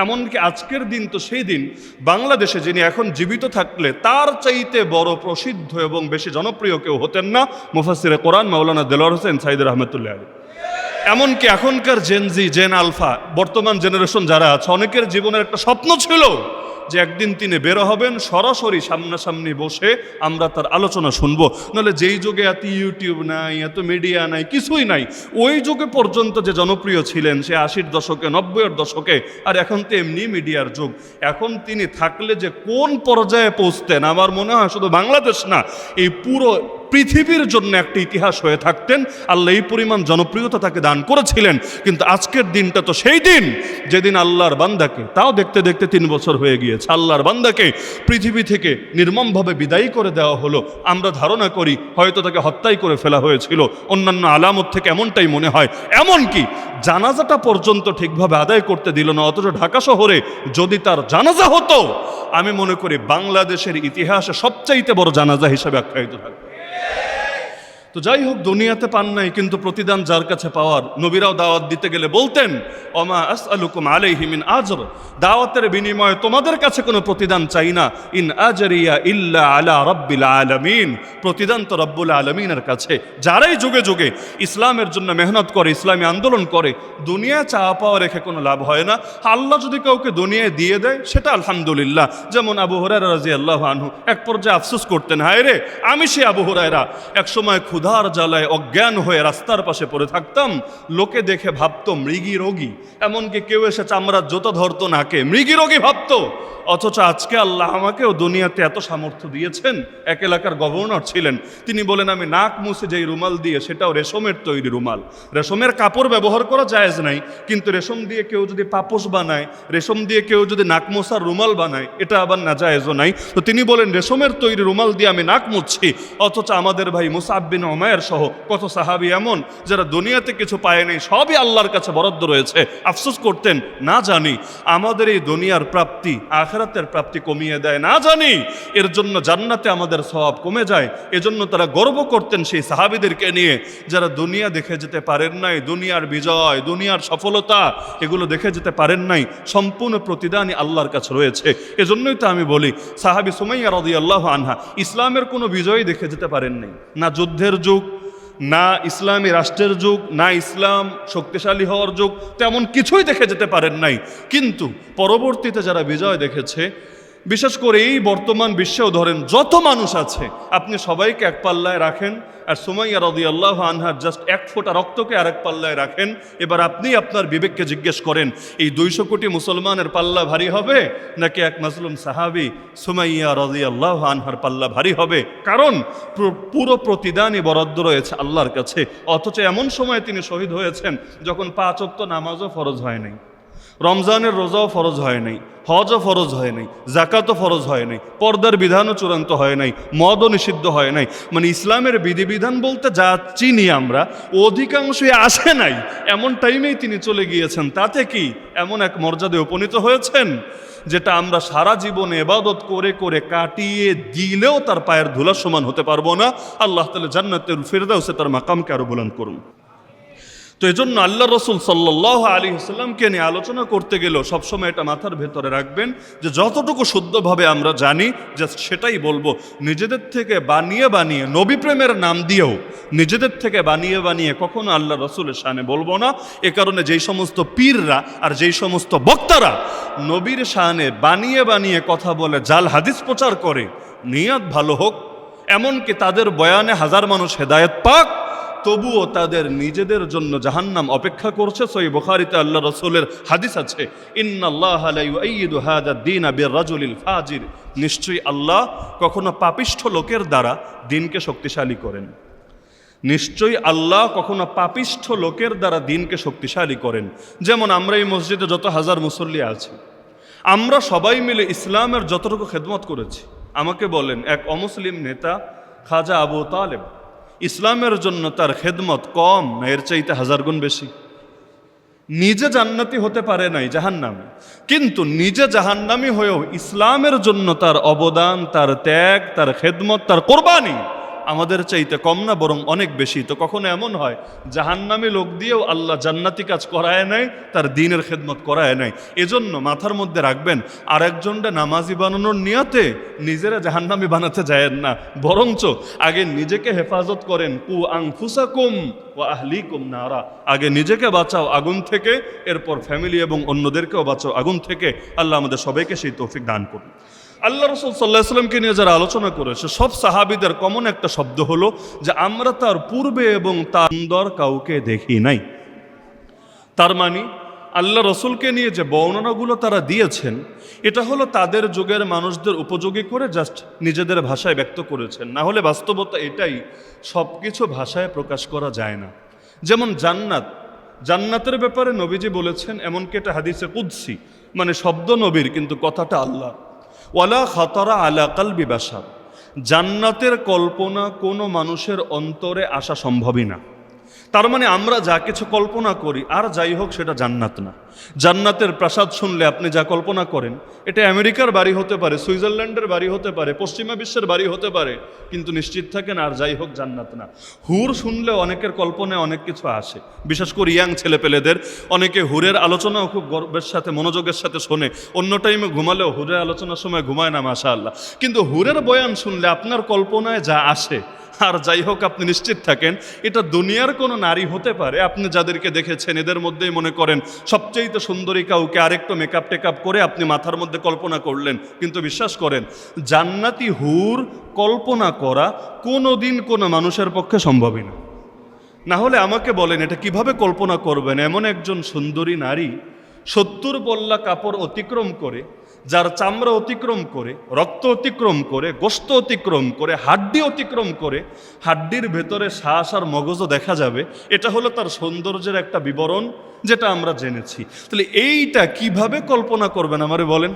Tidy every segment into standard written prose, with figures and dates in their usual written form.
এমনকি আজকের দিন তো সেই দিন বাংলাদেশে যিনি এখন জীবিত থাকলে তার চাইতে বড় প্রসিদ্ধ এবং বেশি জনপ্রিয় কেউ হতেন না মুফাসসিরে কোরআন মাওলানা দেলোয়ার হোসেন সাঈদী রহমতুল্লাহ আলাইহি। এমনকি এখনকার জেনজি জেন আলফা বর্তমান জেনারেশন যারা আছে অনেকের জীবনের একটা স্বপ্ন ছিল যে একদিন তিনি বের হবেন, সরাসরি সামনাসামনি বসে আমরা তার আলোচনা শুনবো। নাহলে যেই যুগে এত ইউটিউব নাই, এত মিডিয়া নাই, কিছুই নাই, ওই যুগে পর্যন্ত যে জনপ্রিয় ছিলেন সে 80-র দশকে 90-এর দশকে, আর এখন তো এমনি মিডিয়ার যুগ। এখন তিনি থাকলে যে কোন পর্যায়ে পৌঁছতেন আমার মনে হয় শুধু বাংলাদেশ না, এই পুরো পৃথিবীর জন্য একটা ইতিহাস হয়ে থাকতেন। আল্লাহ এই পরিমাণ জনপ্রিয়তা তাকে দান করেছিলেন। কিন্তু আজকের দিনটা তো সেই দিন যেদিন আল্লাহর বান্দাকে, তাও দেখতে দেখতে 3 বছর হয়ে গিয়েছে, আল্লাহর বান্দাকে পৃথিবী থেকে নির্মমভাবে বিদায়ী করে দেওয়া হলো। আমরা ধারণা করি হয়তো তাকে হত্যাই করে ফেলা হয়েছিল, অন্যান্য আলামত থেকে এমনটাই মনে হয়। এমনকি জানাজাটা পর্যন্ত ঠিকভাবে আদায় করতে দিল না। অথচ ঢাকা শহরে যদি তার জানাজা হতো, আমি মনে করি বাংলাদেশের ইতিহাসে সবচাইতে বড় জানাজা হিসেবে আখ্যায়িত থাকবে। তো যাই হোক, দুনিয়াতে পান নাই, কিন্তু প্রতিদান যার কাছে পাওয়ার। নবীরাও দাওয়াত দিতে গেলে বলতেন ওমা আসআলুকুম আলাইহি মিন আজর, দাওয়াতের বিনিময়ে তোমাদের কাছে কোনো প্রতিদান চাই না। ইন আজরিয়া ইল্লা আলা রাব্বিল আলামিন, প্রতিদান তো রব্বুল আলামিনের কাছে। যারাই যুগে যুগে ইসলামের জন্য মেহনত করে, ইসলামী আন্দোলন করে, দুনিয়ায় চাওয়া পাওয়া রেখে কোনো লাভ হয় না। আল্লাহ যদি কাউকে দুনিয়ায় দিয়ে দেয় সেটা আলহামদুলিল্লাহ। যেমন আবু হুরায়রা রাদিয়াল্লাহু আনহু এক পর্যায়ে আফসোস করতেন, হায় রে আমি সে আবু হুরায়রা, একসময় ক্ষুধার জ্বালায় অজ্ঞান হয়ে রাস্তার পাশে পড়ে থাকতাম, লোকে দেখে ভাবতো মৃগী রোগী, এমনকি কেউ এসে চামড়ার জুতো ধরতো নাকে, মৃগী রোগী ভাবতো। অথচ আজকে আল্লাহ আমাকেও দুনিয়াতে এত সামর্থ্য দিয়েছেন। এক এলাকার গভর্নর ছিলেন, তিনি বলেন আমি নাক মুছে যেই রুমাল দিয়ে, সেটাও রেশমের তৈরি রুমাল। রেশমের কাপড় ব্যবহার করা জায়েজ নাই, কিন্তু রেশম দিয়ে কেউ যদি পাপোশ বানায়, রেশম দিয়ে কেউ যদি নাক মোছার রুমাল বানায়, এটা আবার নাজায়েজও নাই। তো তিনি বলেন রেশমের তৈরি রুমাল দিয়ে আমি নাক মুছছি। অথচ আমাদের ভাই মুসআব বিন উমাইর সহ কত সাহাবী এমন যারা দুনিয়াতে কিছু পায় নাই, সবই আল্লাহর কাছে বরাদ্দ রয়েছে। আফসোস করতেন, না জানি আমাদের এই দুনিয়ার প্রাপ্তি আখিরাতের প্রাপ্তি কমিয়ে দেয়, না জানি এর জন্য জান্নাতে আমাদের সওয়াব কমে যায়। এজন্য তারা গর্ব করতেন সেই সাহাবীদেরকে নিয়ে যারা দুনিয়া দেখে যেতে পারেন নাই, দুনিয়ার বিজয়, দুনিয়ার সফলতা এগুলো দেখে যেতে পারেন নাই। সম্পূর্ণ প্রতিদানই আল্লাহর কাছে রয়েছে। এজন্যই তো আমি বলি, সাহাবী সুমাইয়া রাদিয়াল্লাহু আনহা ইসলামের কোনো বিজয় দেখে যেতে পারেন নাই, না যুদ্ধের যুগ, না ইসলামী রাষ্ট্রের যুগ, না ইসলাম শক্তিশালী হওয়ার যুগ, তেমন কিছুই দেখে যেতে পারেন নাই। কিন্তু পরবর্তীতে যারা বিজয় দেখেছে, বিশেষ করে এই বর্তমান বিশ্বেও ধরেন যত মানুষ আছে, আপনি সবাইকে এক পাল্লায় রাখেন, আর সুমাইয়া রাদিয়াল্লাহু আনহার জাস্ট 1 ফোঁটা রক্তকে আরেক পাল্লায় রাখেন। এবার আপনি আপনার বিবেককে জিজ্ঞেস করেন, এই 200 কোটি মুসলমানের পাল্লা ভারী হবে নাকি এক মাজলুম সাহাবী সুমাইয়া রাদিয়াল্লাহু আনহার পাল্লা ভারী হবে? কারণ পুরো প্রতিদানই বরাদ্দ রয়েছে আল্লাহর কাছে। অথচ এমন সময় তিনি শহীদ হয়েছেন যখন 5 ওয়াক্ত নামাজও ফরজ হয় নাই, রমজানের রোজাও ফরজ হয় নাই, হজও ফরজ হয় নাই, জাকাতও ফরজ হয় নাই, পর্দার বিধানও চূড়ান্ত হয় নাই, মদও নিষিদ্ধ হয় নাই। মানে ইসলামের বিধিবিধান বলতে যা চিনি আমরা অধিকাংশই আসে নাই, এমন টাইমেই তিনি চলে গিয়েছেন। তাতে কি এমন এক মর্যাদায় উপনীত হয়েছেন যেটা আমরা সারা জীবনে ইবাদত করে করে কাটিয়ে দিলেও তার পায়ের ধুলার সমান হতে পারবো না। আল্লাহ তাআলা জান্নাতুল ফিরদাউসে তার মাকামকে আরো বুলন্দ করুন। তো এজন্য আল্লাহ রসুল সাল্লাল্লাহু আলাইহি ওয়াসাল্লামকে নিয়ে আলোচনা করতে গেলেও সবসময় এটা মাথার ভেতরে রাখবেন যে যতটুকু শুদ্ধভাবে আমরা জানি জাস্ট সেটাই বলবো। নিজেদের থেকে বানিয়ে বানিয়ে, নবী প্রেমের নাম দিয়েও নিজেদের থেকে বানিয়ে বানিয়ে কখনো আল্লাহ রসুলের শানে বলবো না। এ কারণে যেই সমস্ত পীররা আর যেই সমস্ত বক্তারা নবীর শানে বানিয়ে বানিয়ে কথা বলে, জাল হাদিস প্রচার করে, নিয়ত ভালো হোক, এমনকি তাদের বয়ানে 1000 মানুষ হেদায়েত পাক, তবুও তাদের নিজেদের জন্য জাহান্নাম অপেক্ষা করছে। সহিহ বুখারীতে আল্লাহ রাসূলের হাদিস আছে, ইন্নাল্লাহা লা ইউআইয়িদু হাযা দ্বীনা বির-রাজুলিল ফাজির, নিশ্চয়ই আল্লাহ কখনো পাপিষ্ঠ লোকের দ্বারা দিনকে শক্তিশালী করেন। নিশ্চয়ই আল্লাহ কখনো পাপিষ্ঠ লোকের দ্বারা দিনকে শক্তিশালী করেন। যেমন আমরা এই মসজিদে যত হাজার মুসল্লি আছি, আমরা সবাই মিলে ইসলামের যতটুকু খেদমত করেছি, আমাকে বলেন এক অমুসলিম নেতা খাজা আবু তালেব ইসলামের জন্য তার খেদমত কম না এর চাইতে 1000 গুণ বেশি? নিজে জান্নাতি হতে পারে নাই, জাহান্নামী, কিন্তু নিজে জাহান্নামী হয়েও ইসলামের জন্য তার অবদান, তার ত্যাগ, তার খেদমত, তার কোরবানি আমাদের চাইতে কম না, বরং অনেক বেশি। তো কখনো এমন হয় জাহান্নামী লোক দিয়েও আল্লাহ জান্নাতি কাজ করায় নাই, তার দ্বীনের খেদমত করায় নাই। এজন্য মাথার মধ্যে রাখবেন, আর একজনটা নামাজি বানানোর নিয়তে নিজেরা জাহান্নামী বানাতে যায়েন না, বরঞ্চ আগে নিজেকে হেফাজত করেন। কু আনফুসাকুম ওয়া আহলিকুম নারা, আগে নিজেকে বাঁচাও আগুন থেকে, এরপর ফ্যামিলি এবং অন্যদেরকেও বাঁচাও আগুন থেকে। আল্লাহ আমাদের সবাইকে সেই তৌফিক দান করুন। আল্লাহ রাসূল সাল্লাল্লাহু আলাইহি ওয়াসাল্লামকে নিয়ে যারা আলোচনা করেছে, সব সাহাবীদের কমন একটা শব্দ হলো যে আমরা তার পূর্বে এবং তার সুন্দর কাউকে দেখি নাই। তার মানে আল্লাহ রসুলকে নিয়ে যে বর্ণনাগুলো তারা দিয়েছেন, এটা হলো তাদের যুগের মানুষদের উপযোগী করে জাস্ট নিজেদের ভাষায় ব্যক্ত করেছেন। না হলে বাস্তবতা এটাই, সব কিছু ভাষায় প্রকাশ করা যায় না। যেমন জান্নাতের ব্যাপারে নবীজি বলেছেন, এমনকি এটা হাদিসে কুদসি, মানে শব্দ নবীর কিন্তু কথাটা আল্লাহ। ওয়ালা খাতারা আলা কালবি বাশার, জান্নাতের কল্পনা কোনো মানুষের অন্তরে আসা সম্ভবই না। তার মানে আমরা যা কিছু কল্পনা করি আর যাই হোক, সেটা জান্নাত না। জান্নাতের প্রাসাদ শুনলে আপনি যা কল্পনা করেন, এটা আমেরিকার বাড়ি হতে পারে, সুইজারল্যান্ডের বাড়ি হতে পারে, পশ্চিমা বিশ্বের বাড়ি হতে পারে, কিন্তু নিশ্চিত থাকেন আর যাই হোক জান্নাত না। হুর শুনলে অনেকের কল্পনায় অনেক কিছু আসে, বিশেষ করে ইয়াং ছেলেপেলেদের। অনেকে হুরের আলোচনাও খুব গর্বের সাথে মনোযোগের সাথে শোনে, অন্য টাইমে ঘুমালেও হুরের আলোচনার সময় ঘুমায় না, মাশাআল্লাহ। কিন্তু হুরের বয়ান শুনলে আপনার কল্পনায় যা আসে আর যাই হোক, আপনি নিশ্চিত থাকেন এটা দুনিয়ার কোনো নারী হতে পারে। আপনি যাদেরকে দেখেছেন এদের মধ্যেই মনে করেন সবচেয়ে সুন্দরী কাউকে আরেকটু মেকআপ টেকআপ করে আপনি মাথার মধ্যে কল্পনা করলেন, কিন্তু বিশ্বাস করেন জান্নাতি হুর কল্পনা করা কোনো দিন কোনো মানুষের পক্ষে সম্ভবই না। না হলে আমাকে বলেন এটা কিভাবে কল্পনা করবেন? এমন একজন সুন্দরী নারী 70 পল্লা কাপড় অতিক্রম করে, যার চামড়া অতিক্রম করে, রক্ত অতিক্রম করে, গোশত অতিক্রম করে, হাড্ডি অতিক্রম করে, হাড্ডির ভেতরে শ্বাস আর মগজও দেখা যাবে। এটা হলো তার সৌন্দর্যের একটা বিবরণ, যেটা আমরা জেনেছি। তাহলে এইটা কিভাবে কল্পনা করবেন আমারে বলেন?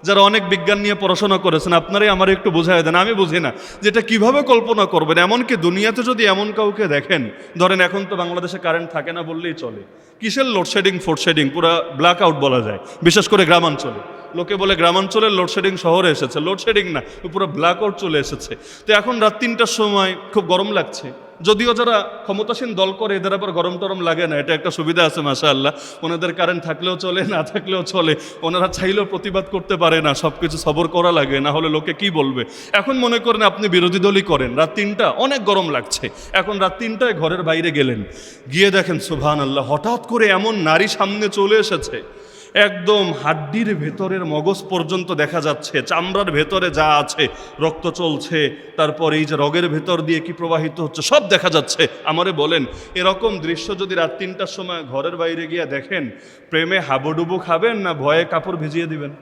যারা অনেক বিজ্ঞান নিয়ে পড়াশোনা করেছেন আপনারাই আমার একটু বোঝায় দেন, আমি বুঝি না যেটা কিভাবে কল্পনা করবেন। এমনকি দুনিয়াতে যদি এমন কাউকে দেখেন, ধরেন এখন তো বাংলাদেশে কারেন্ট থাকে না বললেই চলে, কিসের লোডশেডিং ফোডশেডিং, পুরো ব্ল্যাক আউট বলা যায়, বিশেষ করে গ্রামাঞ্চলে। লোকে বলে গ্রামাঞ্চলের লোডশেডিং শহরে এসেছে, লোডশেডিং না, পুরো ব্ল্যাক আউট চলে এসেছে। তো এখন রাত 3টার সময় খুব গরম লাগছে, যদিও যারা ক্ষমতাসীন দল করে এদের আবার গরম টরম লাগে না, এটা একটা সুবিধা আছে মাশাআল্লাহ। ওনাদের কারেন্ট থাকলেও চলে, না থাকলেও চলে, ওনারা চাইলেও প্রতিবাদ করতে পারে না, সব কিছু সবর করা লাগে, না হলে লোকে কি বলবে। এখন মনে করেন আপনি বিরোধী দলই করেন, রাত 3টা অনেক গরম লাগছে, এখন রাত 3টায় ঘরের বাইরে গেলেন, গিয়ে দেখেন সুবহানাল্লাহ হঠাৎ করে এমন নারী সামনে চলে এসেছে, একদম হাড্ডির ভেতরের মগজ পর্যন্ত দেখা যাচ্ছে, চামড়ার ভেতরে যা আছে, রক্ত চলছে, তারপর এই যে রগের ভেতর দিয়ে কি প্রবাহিত হচ্ছে সব দেখা যাচ্ছে। আমারে বলেন এরকম দৃশ্য যদি রাত 3টার সময় ঘরের বাইরে গিয়ে দেখেন, প্রেমে হাবুডুবু খাবেন না ভয়ে কাপড় ভিজিয়ে দিবেন?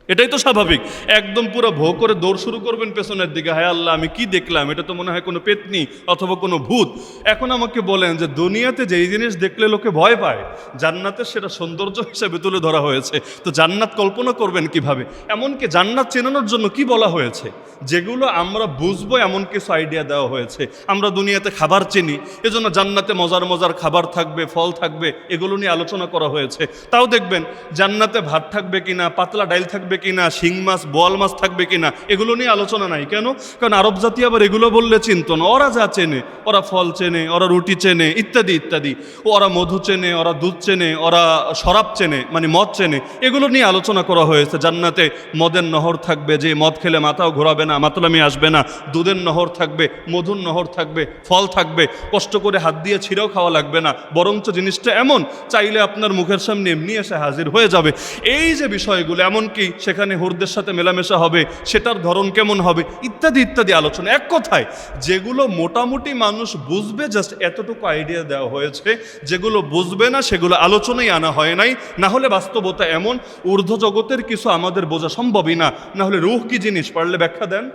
এটাই তো স্বাভাবিক। একদম পুরো ভোগ করে দৌড় শুরু করবেন পেছনের দিকে, হায় আল্লাহ আমি কি দেখলাম, এটা তো মনে হয় কোনো পেতনি অথবা কোনো ভূত। এখন আমাকে বলেন যে দুনিয়াতে যেই জিনিস দেখলে লোকে ভয় পায়, জান্নাতের সেটা সৌন্দর্য হিসেবে তুলে ধরা হয়েছে, তো জান্নাত কল্পনা করবেন কিভাবে? এমনকি জান্নাত চেনানোর জন্য কি বলা হয়েছে, যেগুলো আমরা বুঝবো এমন কিছু আইডিয়া দেওয়া হয়েছে। আমরা দুনিয়াতে খাবার চিনি, এজন্য জান্নাতে মজার মজার খাবার থাকবে, ফল থাকবে, এগুলো নিয়ে আলোচনা করা হয়েছে। তাও দেখবেন জান্নাতে ভাত থাকবে কিনা, পাতলা ডাইল থাকবে কিনা, শিং মাছ বোয়াল মাছ থাকবে কিনা, এগুলো নিয়ে আলোচনা নাই। কেন? কারণ আরব জাতি আবার এগুলো বললে চিনত না। ওরা যা চেনে, ওরা ফল চেনে, ওরা রুটি চেনে, ইত্যাদি ইত্যাদি, ওরা মধু চেনে, ওরা দুধ চেনে, ওরা শরাব চেনে, মানে মদ চেনে, এগুলো নিয়ে আলোচনা করা হয়েছে। জান্নাতে মদের নহর থাকবে, যে মদ খেলে মাথাও ঘোরাবে না, মাতলামি আসবে না, দুধের নহর থাকবে, মধুর নহর থাকবে, ফল থাকবে, কষ্ট করে হাত দিয়ে ছিঁড়েও খাওয়া লাগবে না, বরঞ্চ জিনিসটা এমন চাইলে আপনার মুখের সামনে এমনি এসে হাজির হয়ে যাবে। এই যে বিষয়গুলো, এমনকি সেখানে হুরদের সাথে মেলামেশা হবে, সেটার ধরন কেমন হবে, ইত্যাদি ইত্যাদি আলোচনা। এক কথায় যেগুলো মোটামুটি মানুষ বুঝবে, জাস্ট এতটুকু আইডিয়া দেওয়া হয়েছে। যেগুলো বুঝবে না সেগুলো আলোচনায় আনা হয় নাই। না হলে বাস্তবতা এমন, ঊর্ধ্ব জগতের কিছু আমাদের বোঝা সম্ভবই না। না হলে রূহ কি জিনিস পারলে ব্যাখ্যা দেন।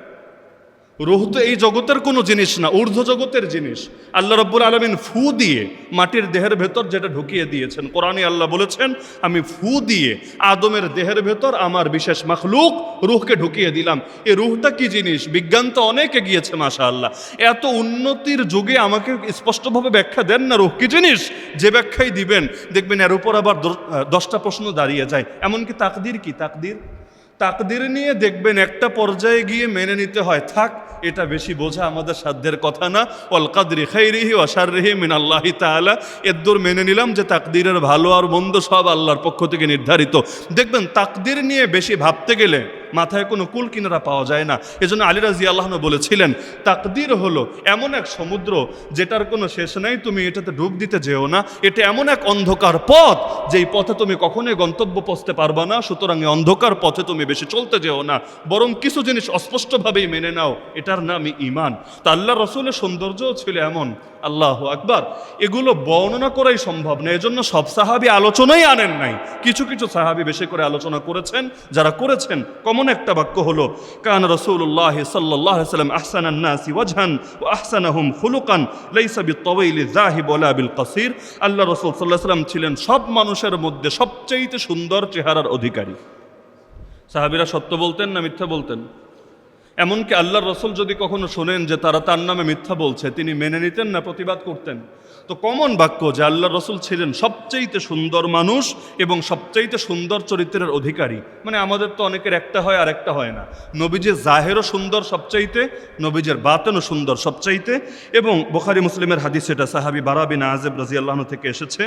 রূহ তো এই জগতের কোনো জিনিস না, ঊর্ধ্ব জগতের জিনিস। আল্লাহ রাব্বুল আলামিন ফু দিয়ে মাটির দেহের ভেতর যেটা ঢুকিয়ে দিয়েছেন, কোরআনে আল্লাহ বলেছেন আমি ফু দিয়ে আদমের দেহের ভেতর আমার বিশেষ মাখলুক রূহকে ঢুকিয়ে দিলাম। এই রূহটা কি জিনিস? বিজ্ঞান তো অনেক এগিয়েছে মাশাআল্লাহ, এত উন্নতির যুগে আমাকে স্পষ্টভাবে ব্যাখ্যা দেন না রূহ কি জিনিস। যে ব্যাখ্যাই দিবেন দেখবেন এর উপর আবার 10টা প্রশ্ন দাঁড়িয়ে যায়। এমনকি তাকদির কি, তাকদির নিয়ে দেখবেন একটা পর্যায়ে গিয়ে মেনে নিতে হয়, থাক এটা বেশি বোঝা আমাদের সাধ্যের কথা না। ওয়াল কাদরি খাইরিহি ওয়া শাররিহি মিনাল্লাহি তাআলা, এদ্দুর মেনে নিলাম যে তাকদীরের ভালো আর মন্দ সব আল্লাহর পক্ষ থেকে নির্ধারিত। দেখবেন তাকদীর নিয়ে বেশি ভাবতে গেলে মাথায় কোনো কুল কিনারা পাওয়া যায় না। এজন্য আলী রাদিয়াল্লাহু আনহু বলেছিলেন, তাকদীর হলো এমন এক সমুদ্র যেটার কোনো শেষ নাই, তুমি এটাতে ডুব দিতে যেও না। এটা এমন এক অন্ধকার পথ যেই পথে তুমি কখনোই গন্তব্য পৌঁছতে পারবা না। সুতরাং এই অন্ধকার পথে তুমি বেশি চলতে যেও না, বরং কিছু জিনিস অস্পষ্টভাবেই মেনে নাও, এটার নামই ঈমান। তা আল্লাহ রসুলের সৌন্দর্যও ছিল এমন, আল্লাহু আকবার, এগুলো বর্ণনা করাই সম্ভব না। এজন্য সব সাহাবী আলোচনাই আনেন নাই, কিছু কিছু সাহাবী বেশি করে আলোচনা করেছেন। যারা করেছেন কমন একটা বাক্য হলো, কান রাসূলুল্লাহ সাল্লাল্লাহু আলাইহি ওয়াসাল্লাম আহসানান নাসি ওয়াজহান ওয়া আহসানাহুম খুলুকান লাইসা বিত-তাওয়িলি যাহিব ওয়ালা বিল-কাসীর। আল্লাহ রাসূল সাল্লাল্লাহু আলাইহি ওয়াসাল্লাম ছিলেন সব মানুষের মধ্যে সবচেয়ে সুন্দর চেহারার অধিকারী। সাহাবীরা সত্য বলতেন না মিথ্যা বলতেন? এমনকি আল্লাহর রসুল যদি কখনো শোনেন যে তারা তার নামে মিথ্যা বলছে, তিনি মেনে নিতেন না প্রতিবাদ করতেন? তো কমন বাক্য যে আল্লাহর রসুল ছিলেন সবচাইতে সুন্দর মানুষ এবং সবচাইতে সুন্দর চরিত্রের অধিকারী। মানে আমাদের তো অনেকের একটা হয় আর একটা হয় না। নবীজির জাহেরও সুন্দর সবচাইতে, নবীজির বাতেনও সুন্দর সবচাইতে। এবং বুখারী মুসলিমের হাদিস, এটা সাহাবী বারা বিন আযিব রাদিয়াল্লাহু আনহু থেকে এসেছে।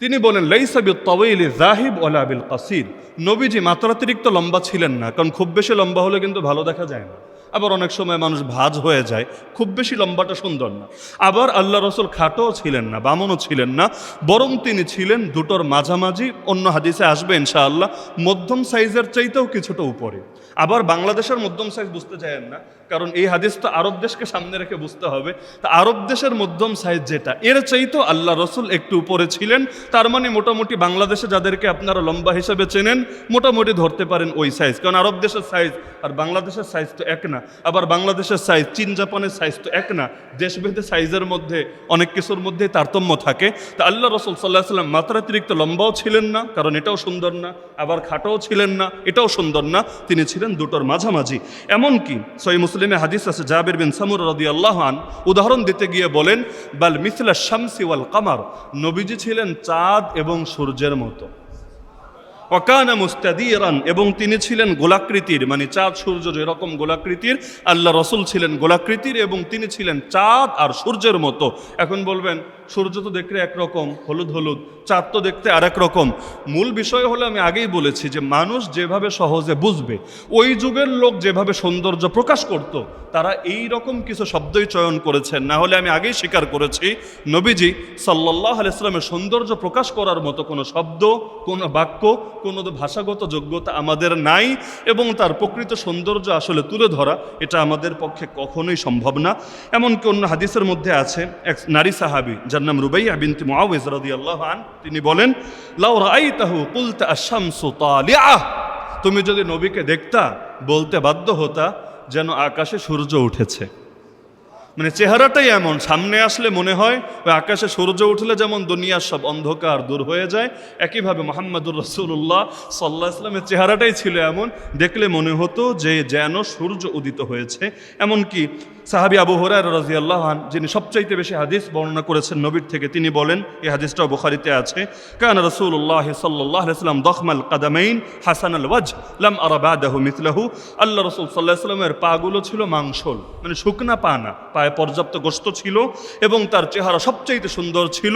তিনি বলেন, লাইসা বিত-তাওয়িলি যাহিব ওয়ালা বিল-কাসীর। নবীজি মাত্রাতিরিক্ত লম্বা ছিলেন না, কারণ খুব বেশি লম্বা হলে কিন্তু ভালো দেখা যায় না। আবার অনেক সময় মানুষ ভাঁজ হয়ে যায়, খুব বেশি লম্বাটা সুন্দর না। আবার আল্লাহ রসুল খাটোও ছিলেন না, বামনও ছিলেন না, বরং তিনি ছিলেন দুটোর মাঝামাঝি। অন্য হাদিসে আসবে ইনশাআল্লাহ, মধ্যম সাইজের চাইতেও কিছুটা উপরে। আবার বাংলাদেশের মধ্যম সাইজ বুঝতে চাইেন না, কারণ এই হাদিস তো আরব দেশকে সামনে রেখে বুঝতে হবে। তা আরব দেশের মধ্যম সাইজ যেটা, এর চাইতেও আল্লাহ রসুল একটু উপরে ছিলেন। তার মানে মোটামুটি বাংলাদেশে যাদেরকে আপনারা লম্বা হিসেবে চেনেন, মোটামুটি ধরতে পারেন ওই সাইজ। কারণ আরব দেশের সাইজ আর বাংলাদেশের সাইজ তো এক না, আবার বাংলাদেশের সাইজ চীন জাপানের সাইজ তো এক না। দেশভেদে সাইজের মধ্যে অনেক কিছুর মধ্যে তারতম্য থাকে। তা আল্লাহ রসুল সাল্লাল্লাহু আলাইহি ওয়াসাল্লাম মাত্রাতিরিক্ত লম্বাও ছিলেন না, কারণ এটাও সুন্দর না, আবার খাটোও ছিলেন না, এটাও সুন্দর না। তিনি ছিলেন দুটোর মাঝামাঝি। এমনকি সহিহ মুসলিমে হাদিস আছে, জাবির বিন সামুরা রাদিয়াল্লাহু আনহু উদাহরণ দিতে গিয়ে বলেন, বাল মিসলা শামসি ওয়াল কামার, নবীজি ছিলেন চাঁদ এবং সূর্যের মতো। ওয়াকানা মুস্তাদিরান, এবং তিনি ছিলেন গোলাকৃতির, মানে চাঁদ সূর্য যেরকম গোলাকৃতির, আল্লাহ রসুল ছিলেন গোলাকৃতির এবং তিনি ছিলেন চাঁদ আর সূর্যের মতো। এখন বলবেন, সূর্য তো দেখতে একরকম হলুদ হলুদ, চাঁদ তো দেখতে আর এক রকম। মূল বিষয় হলো, আমি আগেই বলেছি যে মানুষ যেভাবে সহজে বুঝবে, ওই যুগের লোক যেভাবে সৌন্দর্য প্রকাশ করত, তারা এই রকম কিছু শব্দই চয়ন করেছেন। না হলে আমি আগেই স্বীকার করেছি, নবীজি সাল্লাল্লাহু আলাইহি ওয়াসাল্লামের সৌন্দর্য প্রকাশ করার মতো কোনো শব্দ, কোনো বাক্য, কোনো ভাষাগত যোগ্যতা আমাদের নাই, এবং তার প্রকৃত সৌন্দর্য আসলে তুলে ধরা এটা আমাদের পক্ষে কখনোই সম্ভব না। এমনকি অন্য হাদিসের মধ্যে আছে, এক নারী সাহাবী যার নাম রুবাইয়া বিনতে মুআওয়িজ রাদিয়াল্লাহু আনহা, তিনি বলেন, লাউ রাআইতাহু কুলতা আশ-শামসু তালিআহ, তুমি যদি নবীকে দেখতা বলতে বাধ্য হতা যেন আকাশে সূর্য উঠেছে। মানে চেহারাটাই এমন, সামনে আসলে মনে হয় ওই আকাশে সূর্য উঠলে যেমন দুনিয়ার সব অন্ধকার দূর হয়ে যায়, একইভাবে মুহাম্মদুর রাসূলুল্লাহ সাল্লাল্লাহু আলাইহি ওয়াসাল্লামের চেহারাটাই ছিল এমন, দেখলে মনে হতো যে যেন সূর্য উদিত হয়েছে। এমনকি সাহাবী আবু হুরায়রা রাদিয়াল্লাহু আনহু, যিনি সবচাইতে বেশি হাদিস বর্ণনা করেছেন নবীর থেকে, তিনি বলেন, এই হাদিসটাও বুখারীতে আছে, কানা রাসূলুল্লাহ সাল্লাল্লাহু আলাইহি ওয়াসাল্লাম দখমাল কাদামাইন হাসানাল ওয়াজহ লাম আরা বাদাহু মিথলাহু। আল্লাহ রাসূল সাল্লাল্লাহু আলাইহি ওয়াসাল্লামের পাগুলো ছিল মাংসল, মানে শুকনা পা না, পায়ে পর্যাপ্ত গোশত ছিল এবং তার চেহারা সবচাইতে সুন্দর ছিল।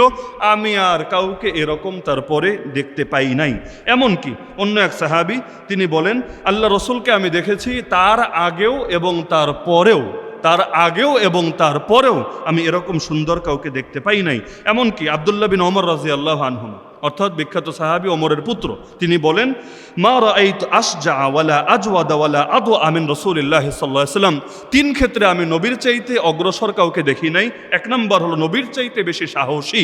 আমি আর কাউকে এরকম তারপরে দেখতে পাই নাই। এমনকি অন্য এক সাহাবী, তিনি বলেন, আল্লাহ রসুলকে আমি দেখেছি তার আগেও এবং তার পরেও আমি এরকম সুন্দর কাউকে দেখতে পাই নাই। এমনকি আব্দুল্লাহ বিন ওমর রাদিয়াল্লাহু আনহু, অর্থাৎ বিখ্যাত সাহাবী ওমরের পুত্র, তিনি বলেন, মা রাআইতু আশজা ওয়ালা আজওয়াদা ওয়ালা আদওয়া মিন রাসূলিল্লাহি সাল্লাল্লাহু আলাইহি ওয়াসাল্লাম। তিন ক্ষেত্রে আমি নবীর চাইতে অগ্রসর কাউকে দেখি নাই। এক নম্বর হলো নবীর চাইতে বেশি সাহসী,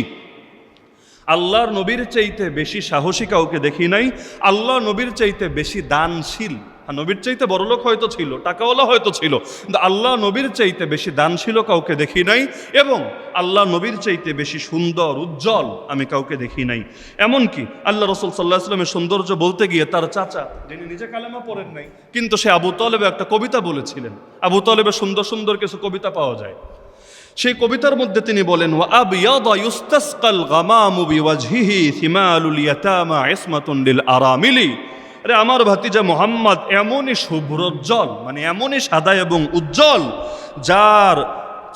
আল্লাহর নবীর চাইতে বেশি সাহসী কাউকে দেখি নাই। আল্লাহ নবীর চাইতে বেশি দানশীল, নবীর চাইতে বড়লোক হয়তো ছিল, টাকাওয়ালা হয়তো ছিল, কিন্তু আল্লাহ নবীর চাইতে বেশি দানশীল কাউকে দেখি নাই। এবং আল্লাহ নবীর চাইতে বেশি সুন্দর উজ্জ্বল আমি কাউকে দেখি নাই। এমনকি আল্লাহ রসুল সাল্লাল্লাহু আলাইহি ওয়াসাল্লামের সৌন্দর্য বলতে গিয়ে তার চাচা, যিনি নিজে কালেমা পড়েন নাই, কিন্তু সে আবু তালেব একটা কবিতা বলেছিলেন। আবু তালেবের সুন্দর সুন্দর কিছু কবিতা পাওয়া যায়। সেই কবিতার মধ্যে তিনি বলেন, ওয়া আবয়াদা ইউস্তাসকাল গামামু বিওয়াজহিহি সিমালুল ইয়াতামা ইসমাতুন লিল আরামিলি। আরে আমার ভাতিজা মুহাম্মদ এমনই শুভ্রোজ্জ্বল, মানে এমনই সাদা এবং উজ্জ্বল, যার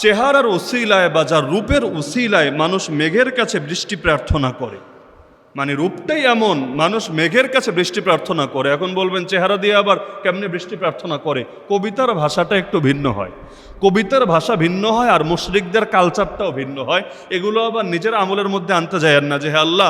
চেহারার উসিলায় বা যার রূপের উসিলায় মানুষ মেঘের কাছে বৃষ্টি প্রার্থনা করে। মানে রূপটাই এমন, মানুষ মেঘের কাছে বৃষ্টি প্রার্থনা করে। এখন বলবেন চেহারা দিয়ে আবার কেমনে বৃষ্টি প্রার্থনা করে? কবিতার ভাষাটা একটু ভিন্ন হয়, কবিতার ভাষা ভিন্ন হয়, আর মুশরিকদের কালচারটাও ভিন্ন হয়। এগুলো আবার নিজের আমলের মধ্যে আনতে যায় না, যে হ্যাঁ আল্লাহ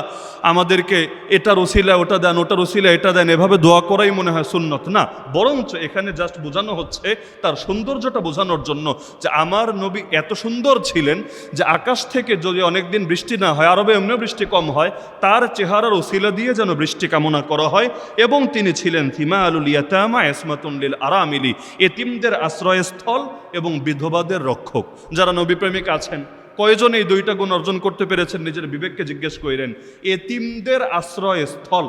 আমাদেরকে এটার উসিলা ওটা দেন, ওটার উসিলা এটা দেন, এভাবে দোয়া করাই মনে হয় সুন্নত না। বরঞ্চ এখানে জাস্ট বোঝানো হচ্ছে, তার সৌন্দর্যটা বোঝানোর জন্য, যে আমার নবী এত সুন্দর ছিলেন যে আকাশ থেকে যদি অনেকদিন বৃষ্টি না হয়, আরবে এমনিও বৃষ্টি কম হয়, তার চেহারার উসিলা দিয়ে যেন বৃষ্টি কামনা করা হয়। এবং তিনি ছিলেন থিমালুল ইয়াতামা ইসমাতুন লিল আরামিলি, এতিমদের আশ্রয়স্থল এবং বিধবাদের রক্ষক। যারা নবী প্রেমিক আছেন, কয়জন এই দুইটা গুণ অর্জন করতে পেরেছেন? নিজের বিবেককে জিজ্ঞেস করেন। এতিমদের আশ্রয়স্থল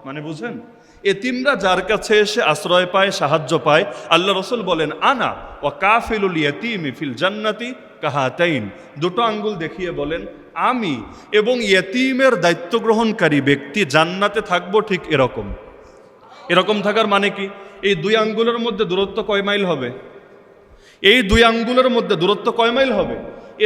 মানে বুঝেন, এতিমরা যার কাছে এসে আশ্রয় পায়, সাহায্য পায়। আল্লাহ রসুল বলেন, আনা ওয়া কাফিলুল ইয়াতীমি ফিল জান্নাতি কাহাতাইন, দুটো আঙ্গুল দেখিয়ে বলেন, আমি এবং ইয়েতিমের দায়িত্ব গ্রহণকারী ব্যক্তি জান্নাতে থাকবো ঠিক এরকম। এরকম থাকার মানে কি? এই দুই আঙ্গুলের মধ্যে দূরত্ব কয় মাইল হবে? এই দুই আঙ্গুলের মধ্যে দূরত্ব কয় মাইল হবে?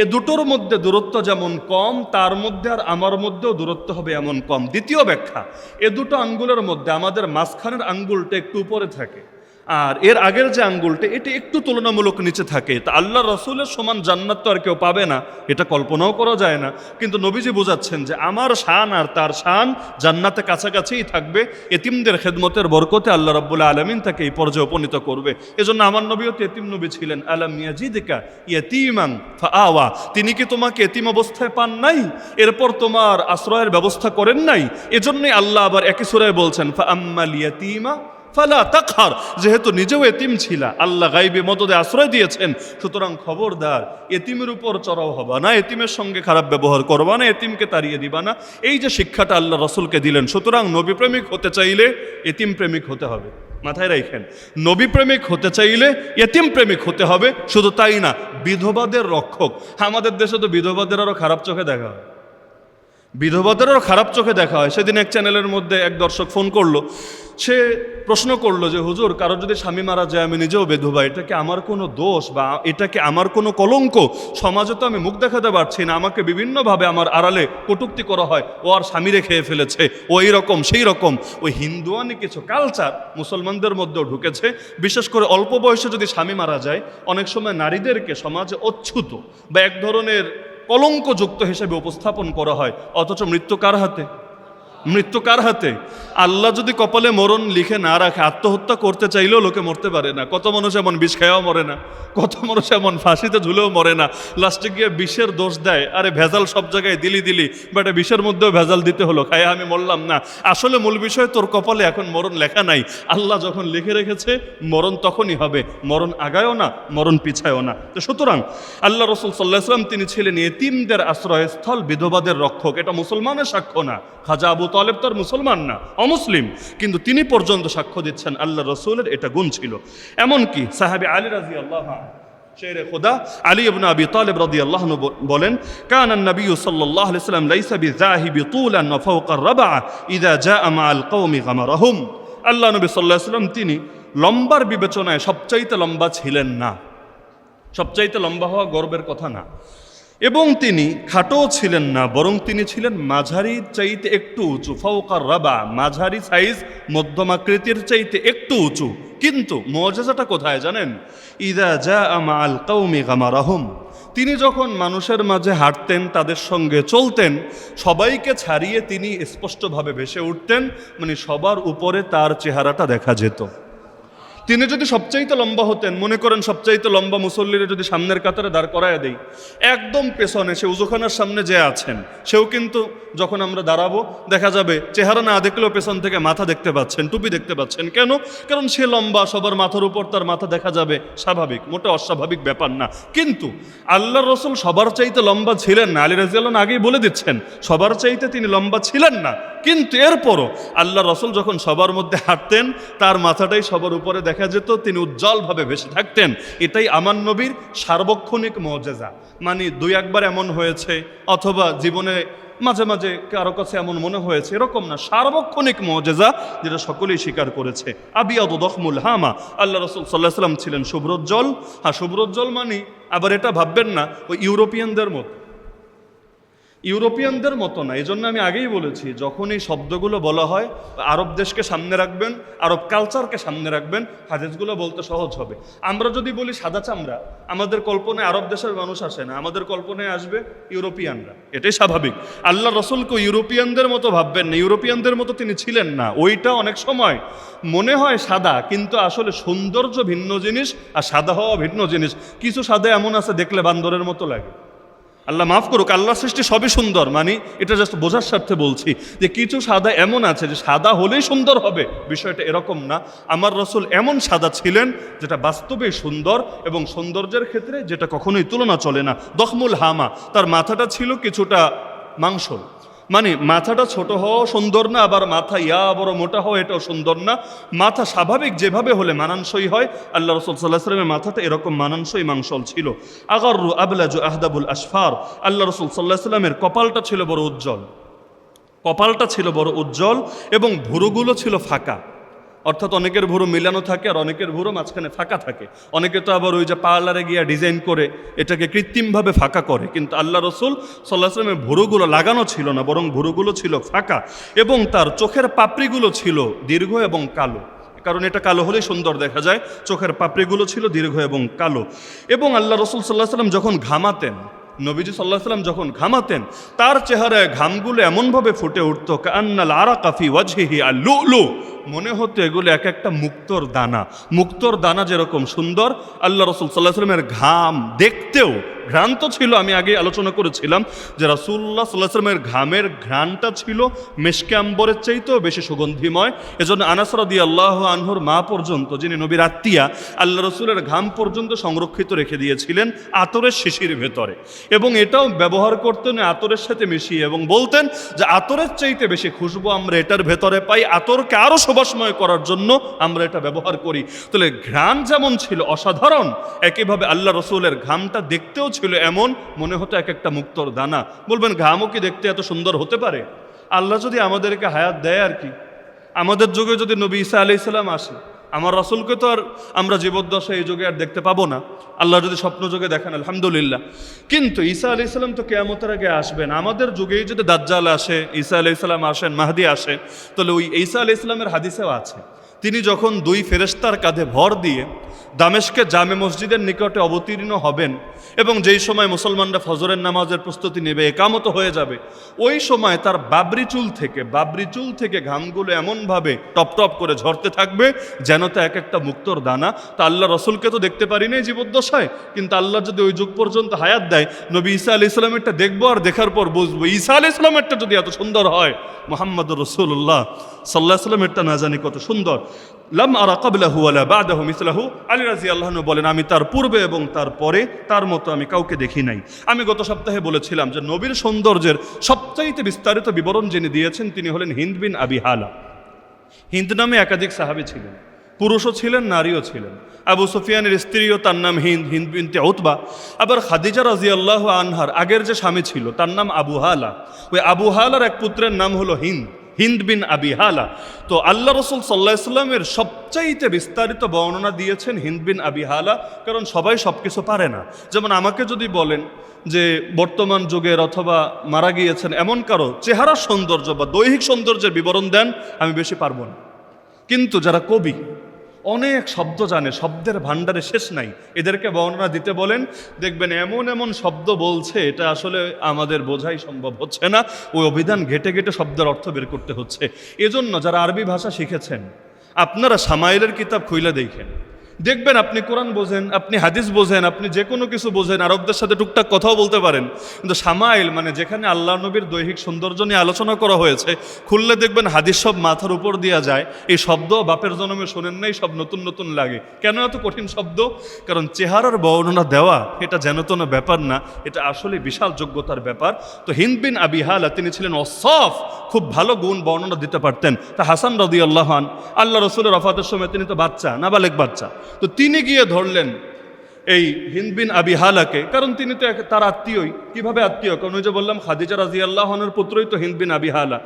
এ দুটোর মধ্যে দূরত্ব যেমন কম, তার মধ্যে আর আমার মধ্যেও দূরত্ব হবে এমন কম। দ্বিতীয় ব্যাখ্যা, এ দুটো আঙ্গুলের মধ্যে আমাদের মাঝখানের আঙ্গুলটা একটু উপরে থাকে, আর এর আগের যে আঙ্গুলটা এটা একটু তুলনামূলক নিচে থাকে। তা আল্লাহ রসুলের সমান জান্নাত তো আর কেউ পাবে না, এটা কল্পনাও করা যায় না। কিন্তু নবীজি বোঝাচ্ছেন যে আমার শান আর তার শান জান্নাতে কাছাকাছিই থাকবে। এতিমদের খেদমতের বরকতে আল্লাহ রাব্বুল আলামিন তাকে এই পর্যায়ে উপনীত করবে। এজন্য আমার নবীও তো এতিম নবী ছিলেন। আলাম ইয়াজিদকা ইয়াতীমান ফাআওয়া, তিনি কি তোমাকে এতিম অবস্থায় পান নাই, এরপর তোমার আশ্রয়ের ব্যবস্থা করেন নাই? এজন্যই আল্লাহ আবার একই সূরায় বলছেন, ফাআম্মাল ইয়াতীমা ফালা তাকহার, যেহেতু নিজেও এতিম ছিলা, আল্লাহ গাইবে মদদে আশ্রয় দিয়েছেন, সুতরাং খবরদার এতিমের উপর চড়াও হবা না, এতিমের সঙ্গে খারাপ ব্যবহার করবা না, এতিমকে তাড়িয়ে দিবা না। এই যে শিক্ষাটা আল্লাহ রসুলকে দিলেন। সুতরাং নবী প্রেমিক হতে চাইলে এতিম প্রেমিক হতে হবে, মাথায় রাখেন। নবী প্রেমিক হতে চাইলে এতিম প্রেমিক হতে হবে। শুধু তাই না, বিধবাদের রক্ষক। আমাদের দেশে তো বিধবাদের আরও খারাপ চোখে দেখা হয়, বিধবাদেরও খারাপ চোখে দেখা হয়। সেদিন এক চ্যানেলের মধ্যে এক দর্শক ফোন করলো, সে প্রশ্ন করলো যে হুজুর, কারো যদি স্বামী মারা যায়, আমি নিজেও বিধবা, এটা কি আমার কোনো দোষ বা এটা কি আমার কোনো কলঙ্ক? সমাজে তো আমি মুখ দেখাতে পারছি না, আমাকে বিভিন্নভাবে আমার আড়ালে কটূক্তি করা হয়, ও আর স্বামীরে খেয়ে ফেলেছে, ও এই রকম সেই রকম। ওই হিন্দুয়ানি কিছু কালচার মুসলমানদের মধ্যেও ঢুকেছে। বিশেষ করে অল্প বয়সে যদি স্বামী মারা যায়, অনেক সময় নারীদেরকে সমাজে অচ্যুত বা এক ধরনের কলঙ্কযুক্ত হিসেবে উপস্থাপন করা হয়। অথচ মৃত্যু কার হাতে? মৃত্যু কার হাতে? আল্লাহ যদি কপালে মরণ লিখে না রাখে, আত্মহত্যা করতে চাইলেও লোকে মরতে পারে না। কত মানুষ এমন বিষ খাওয়াও মরে না, কত মানুষ এমন ফাঁসিতে ঝুলেও মরে না। লাস্টে গিয়ে বিষের দোষ দেয়, আরে ভেজাল সব জায়গায় দিলি বাট বিষের মধ্যেও ভেজাল দিতে হলো, খায় আমি মরলাম না। আসলে মূল বিষয়, তোর কপালে এখন মরণ লেখা নাই। আল্লাহ যখন লিখে রেখেছে মরণ তখনই হবে, মরণ আগায়ও না, মরণ পিছায়ও না। তো সুতরাং আল্লাহ রসুল সাল্লাল্লাহু আলাইহি ওয়াসাল্লাম তিনি ছিলেন এতিমদের আশ্রয়স্থল, বিধবাদের রক্ষক। এটা মুসলমানের সাক্ষ্য না। খাজা আবু তালেব তার মুসলমান না, অমুসলিম, কিন্তু তিনি পর্যন্ত সাক্ষ্য দিচ্ছেন আল্লাহ রসুলের এটা গুণ ছিল। এমনকি সাহাবী আলী রাদিয়াল্লাহু আনহু, শেরে খোদা আলী ইবনে আবি তালেব রাদিয়াল্লাহু আনহু বলেন, কানা নবী সাল্লাল্লাহু আলাইহি ওয়াসাল্লাম লাইসা বিযাহিবি তুলান ওয়া ফাওকা আর-রাবআ ইযা জাআ মা'আল কওমি গামারাহুম। আল্লাহ নবী সাল্লাল্লাহু আলাইহি ওয়াসাল্লাম তিনি লম্বার বিবেচনায় সবচাইতে লম্বা ছিলেন না। সবচাইতে লম্বা হওয়া গর্বের কথা না, এবং তিনি খাটোও ছিলেন না, বরং তিনি ছিলেন মাঝারি চাইতে একটু উঁচু। ফাওকার রাবা, মাঝারি সাইজ, মধ্যম আকৃতির চাইতে একটু উঁচু। কিন্তু মুআজিজাটা কোথায় জানেন? ইযা জাআ মা'আল কওমি গামারাহুম, তিনি যখন মানুষের মাঝে হাঁটতেন, তাদের সঙ্গে চলতেন, সবাইকে ছাড়িয়ে তিনি স্পষ্টভাবে ভেসে উঠতেন, মানে সবার উপরে তার চেহারাটা দেখা যেত। তিনি যদি সবচাইতে লম্বা হতেন, মনে করেন সবচাইতে লম্বা মুসল্লিরে যদি সামনের কাতারে দাঁড় করায় দেই, একদম পেছনে সে উজুখানার সামনে যে আছেন, সেও কিন্তু যখন আমরা দাঁড়াবো দেখা যাবে চেহারা না দেখলেও পেছন থেকে মাথা দেখতে পাচ্ছেন, টুপি দেখতে পাচ্ছেন। কেন? কারণ সে লম্বা, সবার মাথার উপর তার মাথা দেখা যাবে, স্বাভাবিক, মোটে অস্বাভাবিক ব্যাপার না। কিন্তু আল্লাহর রসুল সবার চাইতে লম্বা ছিলেন না। আলী রাদিয়াল্লাহু আনহু আগেই বলে দিচ্ছেন, সবার চাইতে তিনি লম্বা ছিলেন না। কিন্তু এরপরও আল্লাহ রসুল যখন সবার মধ্যে হাঁটতেন, তার মাথাটাই সবার উপরে দেখা যেত, তিনি উজ্জ্বলভাবে ভেসে থাকতেন। এটাই আমার নবীর সার্বক্ষণিক মুআজিজা। মানে দুই একবার এমন হয়েছে, অথবা জীবনে মাঝে মাঝে কারো কাছে এমন মনে হয়েছে, এরকম না, সার্বক্ষণিক মুআজিজা যেটা সকলেই স্বীকার করেছে। আবিয়াদু দখমুল হামা, আল্লাহ রাসূল সাল্লাল্লাহু আলাইহি ওয়াসাল্লাম ছিলেন শুভ্রোজ্জ্বল। হ্যাঁ, শুভ্রোজ্জ্বল মানে আবার এটা ভাববেন না ওই ইউরোপিয়ানদের মতো, ইউরোপিয়ানদের মতো না। এই জন্য আমি আগেই বলেছি, যখন এই শব্দগুলো বলা হয় আরব দেশকে সামনে রাখবেন, আরব কালচারকে সামনে রাখবেন, হাদিসগুলো বলতে সহজ হবে। আমরা যদি বলি সাদা চামড়া, আমাদের কল্পনায় আরব দেশের মানুষ আসে না, আমাদের কল্পনায় আসবে ইউরোপিয়ানরা, এটাই স্বাভাবিক। আল্লাহ রসুলকে ইউরোপিয়ানদের মতো ভাববেন না, ইউরোপিয়ানদের মতো তিনি ছিলেন না। ওইটা অনেক সময় মনে হয় সাদা, কিন্তু আসলে সৌন্দর্য ভিন্ন জিনিস আর সাদা হওয়া ভিন্ন জিনিস। কিছু সাদা এমন আছে দেখলে বান্দরের মতো লাগে, আল্লাহ মাফ করুক, আল্লাহর সৃষ্টি সবই সুন্দর, মানে এটা জাস্ট বোঝার স্বার্থে বলছি যে কিছু সাদা এমন আছে যে সাদা হলেই সুন্দর হবে, বিষয়টা এরকম না। আমার রসুল এমন সাদা ছিলেন যেটা বাস্তবেই সুন্দর, এবং সৌন্দর্যের ক্ষেত্রে যেটা কখনোই তুলনা চলে না। দখমুল হামা, তার মাথাটা ছিল কিছুটা মাংসল, মানে মাথাটা ছোট হওয়া সুন্দর না, আবার মাথা বড় মোটা হওয়া এটাও সুন্দর না। মাথা স্বাভাবিক যেভাবে হলে মানানসই হয়, আল্লাহ রাসূল সাল্লাল্লাহু আলাইহি ওয়াসাল্লামের মাথাটা এরকম মানানসই মাংসল ছিল। আগাররু আবলাজু আহদাবুল আসফার, আল্লাহ রাসূল সাল্লাল্লাহু আলাইহি ওয়াসাল্লামের কপালটা ছিল বড় উজ্জ্বল, কপালটা ছিল বড় উজ্জ্বল, এবং ভুরুগুলো ছিল ফাঁকা। অর্থাৎ অনেকের ভুরু মিলানো থাকে আর অনেকের ভুরু মাঝখানে ফাঁকা থাকে। অনেকে তো আবার ওই যে পার্লারে গিয়ে ডিজাইন করে এটাকে কৃত্রিমভাবে ফাঁকা করে, কিন্তু আল্লাহ রসুল সাল্লাল্লাহু আলাইহি ওয়াসাল্লামের ভুরুগুলো লাগানো ছিল না, বরং ভুরুগুলো ছিল ফাঁকা, এবং তার চোখের পাপড়িগুলো ছিল দীর্ঘ এবং কালো, কারণ এটা কালো হলেই সুন্দর দেখা যায়। চোখের পাপড়িগুলো ছিল দীর্ঘ এবং কালো। এবং আল্লাহ রসুল সাল্লাল্লাহু আলাইহি ওয়াসাল্লাম যখন ঘামাতেন, নবীজি সাল্লাল্লাহু আলাইহি ওয়াসাল্লাম যখন ঘামাতেন, তার চেহারায় ঘামগুলো এমনভাবে ফুটে উঠত, কান্নাল আরাকা ফি ওয়াজহিহি আল-লুলু, মনে হতো এগুলো এক একটা মুক্তোর দানা। মুক্তোর দানা যেরকম সুন্দর, আল্লাহ রাসূল সাল্লাল্লাহু আলাইহি ওয়াসাল্লামের ঘাম দেখতেও ঘ্রাণ তো ছিল। আমি আগে আলোচনা করেছিলাম যে রাসূলুল্লাহ সাল্লাল্লাহু আলাইহি ওয়াসাল্লামের ঘামের ঘ্রাণটা ছিল মেশকে আম্বরের চাইতেও বেশি সুগন্ধিময়। এজন্য আনাস রাদিয়াল্লাহু আনহুর মা পর্যন্ত, যিনি নবীর আত্মীয়া, আল্লাহ রসুলের ঘাম পর্যন্ত সংরক্ষিত রেখে দিয়েছিলেন আতরের শিশির ভেতরে, এবং এটাও ব্যবহার করতেন আতরের সাথে মিশিয়ে, এবং বলতেন যে আতরের চাইতে বেশি খুশবু আমরা এটার ভেতরে পাই, আতরকে আরও সুবাসময় করার জন্য আমরা এটা ব্যবহার করি। তাহলে ঘ্রাণ যেমন ছিল অসাধারণ, একইভাবে আল্লাহ রসুলের ঘামটা দেখতেও ছিল এমন, মনে হতো এক একটা মুক্তোর দানা। বলবেন ঘামও কি দেখতে এত সুন্দর হতে পারে? আল্লাহ যদি আমাদেরকে হায়াত দেয় আর কি। আমাদের যুগে যদি নবী ঈসা আলাইহিস সালাম আসে, আমার রাসূলকে তো আর আমরা জীবদ্দশায় এই যুগে আর দেখতে পাবো না, আল্লাহ যদি স্বপ্ন যুগে দেখেন আলহামদুলিল্লাহ। কিন্তু ঈসা আলাইহিস সালাম তো কিয়ামতের আগে আসবেন। আমাদের যুগেই যদি দাজ্জাল আসে, ঈসা আলাইহিস সালাম আসেন, মাহদী আসেন, তাহলে ওই ঈসা আলাইহিস সালামের হাদিসেও আছে, তিনি যখন দুই ফেরেশতার কাঁধে ভর দিয়ে দামেস্কে জামে মসজিদের নিকটে অবতীর্ণ হবেন, এবং যেই সময় মুসলমানরা ফজরের নামাজের প্রস্তুতি নেবে, একামত হয়ে যাবে, ওই সময় তার বাবরি চুল থেকে ঘামগুলো এমনভাবে টপ টপ করে ঝরতে থাকবে যেন তা এক একটা মুক্তোর দানা। তা আল্লাহ রসুলকে তো দেখতে পারি না জীবদ্দশায়, কিন্তু আল্লাহ যদি ওই যুগ পর্যন্ত হায়াত দেয়, নবী ঈসা আলাইহিস সালামেরটা দেখবো, আর দেখার পর বুঝবো ঈসা আলাইহিস সালামেরটা যদি এত সুন্দর হয়, মুহাম্মদুর রাসূলুল্লাহ সাল্লাল্লাহু আলাইহি ওয়াসাল্লামেরটা না জানি কত সুন্দর। লাম আরা ক্বাবলাহু ওয়ালা বা'দাহু মিসলাহু, আলী রাদিয়াল্লাহু আনহু বলেন, আমি তার পূর্বে এবং তার পরে তার মতো আমি কাউকে দেখি নাই। আমি গত সপ্তাহে বলেছিলাম যে নবীর সৌন্দর্যের সবচাইতে বিস্তারিত বিবরণ যিনি দিয়েছেন তিনি হলেন হিন্দ বিন আবি হালা। হিন্দ নামে একাধিক সাহাবী ছিলেন, পুরুষও ছিলেন, নারীও ছিলেন। আবু সুফিয়ানের স্ত্রীও তার নাম হিন্দ বিনতে উতবা। আবার খাদিজা রাদিয়াল্লাহু আনহার আগের যে স্বামী ছিল তার নাম আবু হালা। ওই আবু হালার এক পুত্রের নাম হলো হিন্দ বিন আবি হালা। তো আল্লাহ রসুল সাল্লাল্লাহু আলাইহি ওয়াসাল্লামের সবচাইতে বিস্তারিত বর্ণনা দিয়েছেন হিন্দ বিন আবি হালা, কারণ সবাই সব কিছু পারে না। যেমন আমাকে যদি বলেন যে বর্তমান যুগের অথবা মারা গিয়েছেন এমন কারো চেহারার সৌন্দর্য বা দৈহিক সৌন্দর্যের বিবরণ দেন, আমি বেশি পারবো না। কিন্তু যারা কবি, অনেক শব্দ জানে, শব্দের ভাণ্ডারে শেষ নাই, এদেরকে বর্ণনা দিতে বলেন, দেখবেন এমন এমন শব্দ বলছে এটা আসলে আমাদের বোঝাই সম্ভব হচ্ছে না। ওই অভিধান ঘেটে ঘেটে শব্দের অর্থ বের করতে হচ্ছে। এজন্য যারা আরবি ভাষা শিখেছেন, আপনারা শামাইলের কিতাব খুইলা দেখেন, দেখবেন আপনি কোরআন বোঝেন, আপনি হাদিস বোঝেন, আপনি যে কোনো কিছু বোঝেন, আরবদের সাথে টুকটাক কথাও বলতে পারেন, কিন্তু শামাইল মানে যেখানে আল্লাহ নবীর দৈহিক সৌন্দর্য নিয়ে আলোচনা করা হয়েছে, খুললে দেখবেন হাদিস সব মাথার উপর দিয়া যায়। এই শব্দ বাপের জন্মে শোনেন নাই, সব নতুন নতুন লাগে। কেন এত কঠিন শব্দ? কারণ চেহারার বর্ণনা দেওয়া এটা যেন তেন ব্যাপার না, এটা আসলে বিশাল যোগ্যতার ব্যাপার। তো হিন্দ বিন আবি হালা তিনি ছিলেন অসফ, খুব ভালো গুণ বর্ণনা দিতে পারতেন। তা হাসান রাদিয়াল্লাহু আনহু, আল্লাহ রসুলের ওফাতের সময় তিনি তো বাচ্চা, নাবালেগ বাচ্চা, তো তিনি গিয়ে ধরলেন এই হিন্দ বিন আবি হালাকে, কারণ তিনি তো তার আত্মীয়ই। কিভাবে আত্মীয়? কারণ ওই যে বললাম খাদিজা রাদিয়াল্লাহু আনহার পুত্রই তো হিন্দ বিন আবি হালা,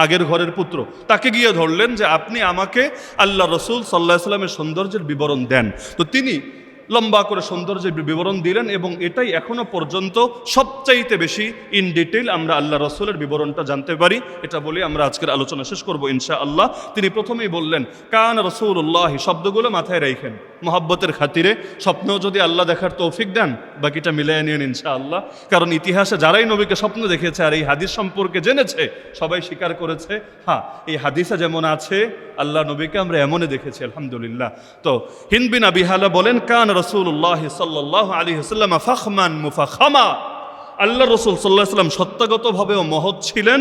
আগের ঘরের পুত্র। তাকে গিয়ে ধরলেন যে আপনি আমাকে আল্লাহ রসুল সাল্লাল্লাহু আলাইহি ওয়াসাল্লামের সৌন্দর্যের বিবরণ দেন। তো তিনি লম্বা করে সৌন্দর্যের বিবরণ দিলেন, এবং এটাই এখনো পর্যন্ত সবচাইতে বেশি ইন ডিটেইল আমরা আল্লাহ রসুলের বিবরণটা জানতে পারি। এটা বলে আমরা আজকের আলোচনা শেষ করব ইনশাআল্লাহ। তিনি প্রথমেই বললেন কান রাসূলুল্লাহ, শব্দগুলো মাথায় রাখেন মোহাব্বতের খাতিরে। স্বপ্নেও যদি আল্লাহ দেখার তৌফিক দেন, বাকিটা মিলিয়ে নিন ইনশাআল্লাহ। কারণ ইতিহাসে যারাই নবীকে স্বপ্ন দেখেছে আর এই হাদিস সম্পর্কে জেনেছে, সবাই স্বীকার করেছে হ্যাঁ এই হাদিসে যেমন আছে আল্লাহ নবীকে আমরা এমনই দেখেছি আলহামদুলিল্লাহ। তো হিন্দ বিন আবি হালা বলেন কান রাসূলুল্লাহ সাল্লাল্লাহু আলাইহি ওয়াসাল্লাম ফাখমান মুফাখামা, আল্লাহ রসুল সাল্লাল্লাহু আলাইহি ওয়াসাল্লাম সত্তাগতভাবেও মহৎ ছিলেন,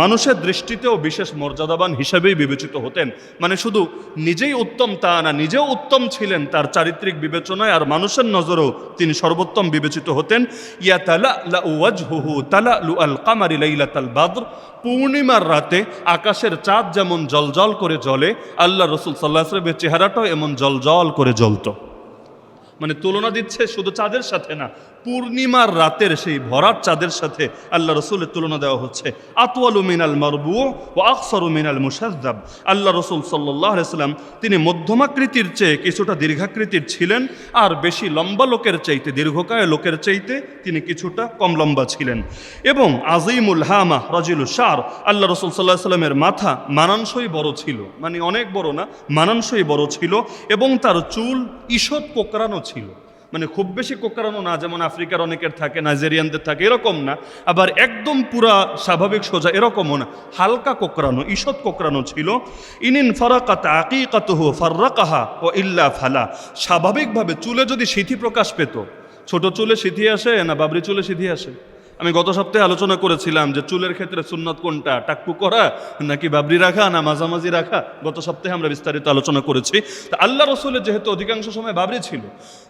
মানুষের দৃষ্টিতেও বিশেষ মর্যাদাবান হিসেবেই বিবেচিত হতেন। মানে শুধু নিজেই উত্তম তা না, নিজেও উত্তম ছিলেন তার চারিত্রিক বিবেচনায়, আর মানুষের নজরেও তিনি সর্বোত্তম বিবেচিত হতেন। ইয়াতালাউ ওয়াজহুহু তালালু আল কামারি লাইলাতাল বাদর, পূর্ণিমার রাতে আকাশের চাঁদ যেমন জলজল করে জ্বলে, আল্লাহ রসুল সাল্লাল্লাহু আলাইহি ওয়াসাল্লামের চেহারাটাও এমন জলজল করে জ্বলতো। মানে তুলনা দিচ্ছে শুধু চাঁদের সাথে না, পূর্ণিমার রাতের সেই ভরাট চাঁদের সাথে আল্লাহ রসুলের তুলনা দেওয়া হচ্ছে। আতওয়ালু মিনাল মারবু ওয়া আকসারু মিনাল মুশাজ্জাব, আল্লাহ রসুল সাল্লাল্লাহু আলাইহি ওয়াসাল্লাম তিনি মধ্যমাকৃতির চেয়ে কিছুটা দীর্ঘাকৃতির ছিলেন, আর বেশি লম্বা লোকের চাইতে, দীর্ঘকায় লোকের চাইতে তিনি কিছুটা কম লম্বা ছিলেন। এবং আজিমুল হামা রাজিলুশ শার, আল্লাহ রসুল সাল্লাল্লাহু আলাইহি ওয়াসাল্লামের মাথা মানানসই বড় ছিল, মানে অনেক বড় না, মানানসই বড় ছিল, এবং তার চুল ঈষৎ কোকড়ানো ছিল। মানে খুব বেশি কোকড়ানো না, যেমন আফ্রিকার অনেকের থাকে, নাইজেরিয়ানদের থাকে, এরকম না, আবার একদম পুরা স্বাভাবিক সোজা এরকমও না, হালকা কোকড়ানো, ঈষৎ কোকড়ানো ছিল। ইনিন ফারাকাত আকিকাতুহু ফাররাকাহা ওয়া ইল্লা ফালা, স্বাভাবিকভাবে চুলে যদি সিথি প্রকাশ পেত, ছোট চুলে সিথি আসে না বাবরি চুলে সিথি আসে? আমি গত সপ্তাহে আলোচনা করেছিলাম যে চুলের ক্ষেত্রে সুন্নত কোনটা, টাক্কু করা নাকি বাবরি রাখা না মাঝামাঝি রাখা, গত সপ্তাহে আমরা বিস্তারিত আলোচনা করেছি। তা আল্লাহ রসুলের যেহেতু অধিকাংশ সময় বাবরি ছিল,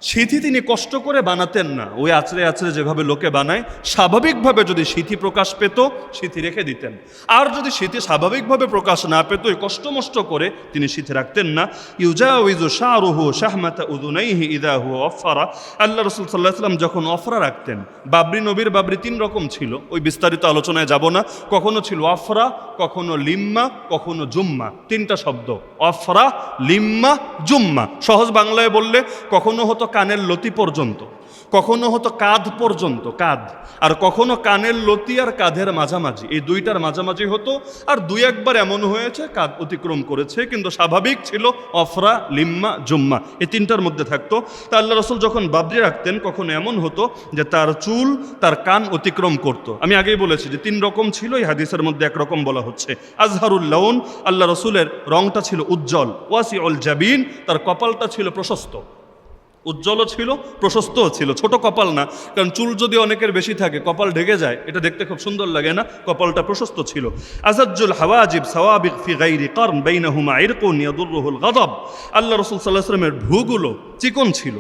সিথি তিনি কষ্ট করে বানাতেন না, ওই আছড়ে আছড়ে যেভাবে লোকে বানায়, স্বাভাবিকভাবে যদি সিথি প্রকাশ পেত সিথি রেখে দিতেন, আর যদি সিথি স্বাভাবিকভাবে প্রকাশ না পেত ওই কষ্টমষ্ট করে তিনি সিথি রাখতেন না। ইউজাউযু শারুহু শাহমাতা উযুনাইহি ইযা হুয়া আফরা, আল্লাহ রসুল সাল্লাল্লাহু আলাইহি ওয়াসাল্লাম যখন অফরা রাখতেন, বাবরি নবীর বাবরি তিন রকম ছিল, ওই বিস্তারিত আলোচনায় যাব না। কখনো ছিল আফরা, কখনো লিম্মা, কখনো জুম্মা, তিনটা শব্দ, আফরা লিম্মা জুম্মা। সহজ বাংলায় বললে কখনো হতো কানের লতি পর্যন্ত, কখনো হতো কাঁধ পর্যন্ত, কাঁধ, আর কখনো কানের লতি আর কাঁধের মাঝামাঝি, এই দুইটার মাঝামাঝি হতো। আর দুই একবার এমন হয়েছে কাঁধ অতিক্রম করেছে, কিন্তু স্বাভাবিক ছিল অফরা লিম্মা জুম্মা, এই তিনটার মধ্যে থাকতো। তা আল্লাহ রসুল যখন বাবরি রাখতেন কখনো এমন হতো যে তার চুল তার কান অতিক্রম করত। আমি আগেই বলেছি যে তিন রকম ছিল, এই হাদিসের মধ্যে একরকম বলা হচ্ছে। আজহারুল লাউন, আল্লাহ রসুলের রংটা ছিল উজ্জ্বল। ওয়াসিউল জাবিন, তার কপালটা ছিল প্রশস্ত, উজ্জ্বলও ছিল প্রশস্তও ছিল, ছোট কপাল না, কারণ চুল যদি অনেকের বেশি থাকে কপাল ঢেকে যায়, এটা দেখতে খুব সুন্দর লাগে না, কপালটা প্রশস্ত ছিল। আজাজ্জুল হাওয়াজিব সাওয়াবিক ফি গায়রি কারন বাইনাহুমা ইরকুন ইয়াদুররুহুল গাদাব, আল্লাহ রাসূল সাল্লাল্লাহু আলাইহি ওয়াসাল্লামের ভ্রুগুলো চিকন ছিল,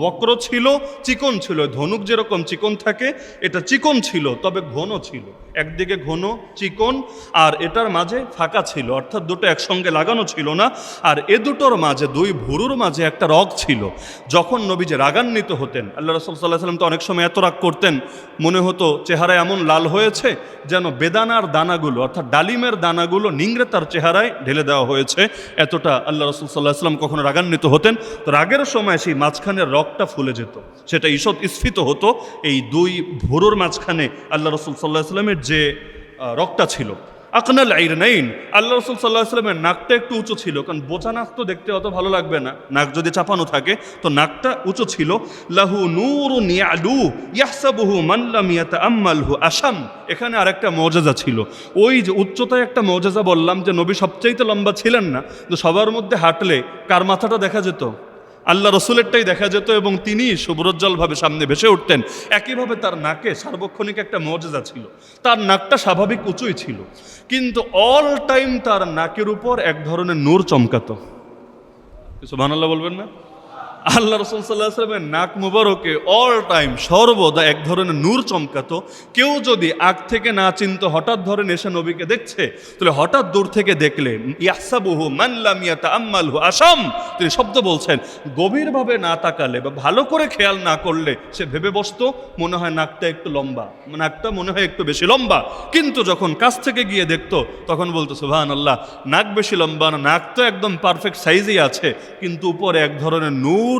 বক্র ছিল, চিকন ছিল, ধনুক যেরকম চিকন থাকে এটা চিকন ছিল, তবে ঘন ছিল, একদিকে ঘন চিকন আর এটার মাঝে ফাঁকা ছিল, অর্থাৎ দুটো একসঙ্গে লাগানো ছিল না। আর এ দুটোর মাঝে, দুই ভুরুর মাঝে একটা রগ ছিল। যখন নবীজি রাগান্বিত হতেন, আল্লাহ রাসূল সাল্লাল্লাহু আলাইহি ওয়াসাল্লাম তো অনেক সময় এত রাগ করতেন, মনে হতো চেহারা এমন লাল হয়েছে যেন বেদানার দানাগুলো, অর্থাৎ ডালিমের দানাগুলো নিংড়ে তার চেহারায় ঢেলে দেওয়া হয়েছে, এতটা আল্লাহ রাসূল সাল্লাল্লাহু আলাইহি ওয়াসাল্লাম কখনো রাগান্বিত হতেন। তো রাগের সময় সেই মাঝখানের রগটা ফুলে যেত, সেটা ঈষৎ স্ফীত হতো। এই দুই ভুরুর মাঝখানে আল্লাহ রাসূল সাল্লাল্লাহু আলাইহি ওয়াসাল্লামের যে রগটা ছিল। আকনাল আইরনাইন, আল্লাহ রাসূল সাল্লাল্লাহু আলাইহি ওয়াসাল্লামের নাকটা একটু উঁচু ছিল, কারণ বোচা নাক তো দেখতে অত ভালো লাগবে না, নাক যদি চাপানো থাকে, তো নাকটা উঁচু ছিল। লাহু নূরুন ইয়ালু ইয়াহসাবুহু মান লাম ইয়াতাআম্মালহু আশাম, এখানে আরেকটা মুআজিজা ছিল। ওই যে উচ্চতায় একটা মুআজিজা বললাম যে নবী সবচাইতে লম্বা ছিলেন না, তো সবার মধ্যে হাঁটলে কার মাথাটা দেখা যেত? আল্লাহ রসুলেরটাই দেখা যেত, এবং তিনি সুব্রজ্জ্বলভাবে সামনে ভেসে উঠতেন। একইভাবে তার নাকে সার্বক্ষণিক একটা মুআজিজা ছিল, তার নাকটা স্বাভাবিক উঁচুই ছিল, কিন্তু অল টাইম তার নাকের উপর এক ধরনের নূর চমকাতো। সুবহানাল্লাহ বলবেন না? আল্লাহ রাসূল সাল্লাল্লাহু আলাইহি ওয়াসাল্লামের নাক মুবারকে অল টাইম সর্বদা এক ধরনের নূর চমকাতো। কেউ যদি আগ থেকে না চিনতো, হঠাৎ ধরেন এসে নবীকে দেখছে, তাহলে হঠাৎ দূর থেকে দেখলে ইয়াহসাবুহু মান লাম ইয়াতাআম্মালহু আসাম, তিনি শব্দ বলছেন, গভীরভাবে না তাকালে বা ভালো করে খেয়াল না করলে সে ভেবে বসতো মনে হয় নাকটা একটু লম্বা, নাকটা মনে হয় একটু বেশি লম্বা। কিন্তু যখন কাছ থেকে গিয়ে দেখতো তখন বলতো সুবহানাল্লাহ, নাক বেশি লম্বা না, নাক তো একদম পারফেক্ট সাইজেই আছে, কিন্তু উপরে এক ধরনের নূর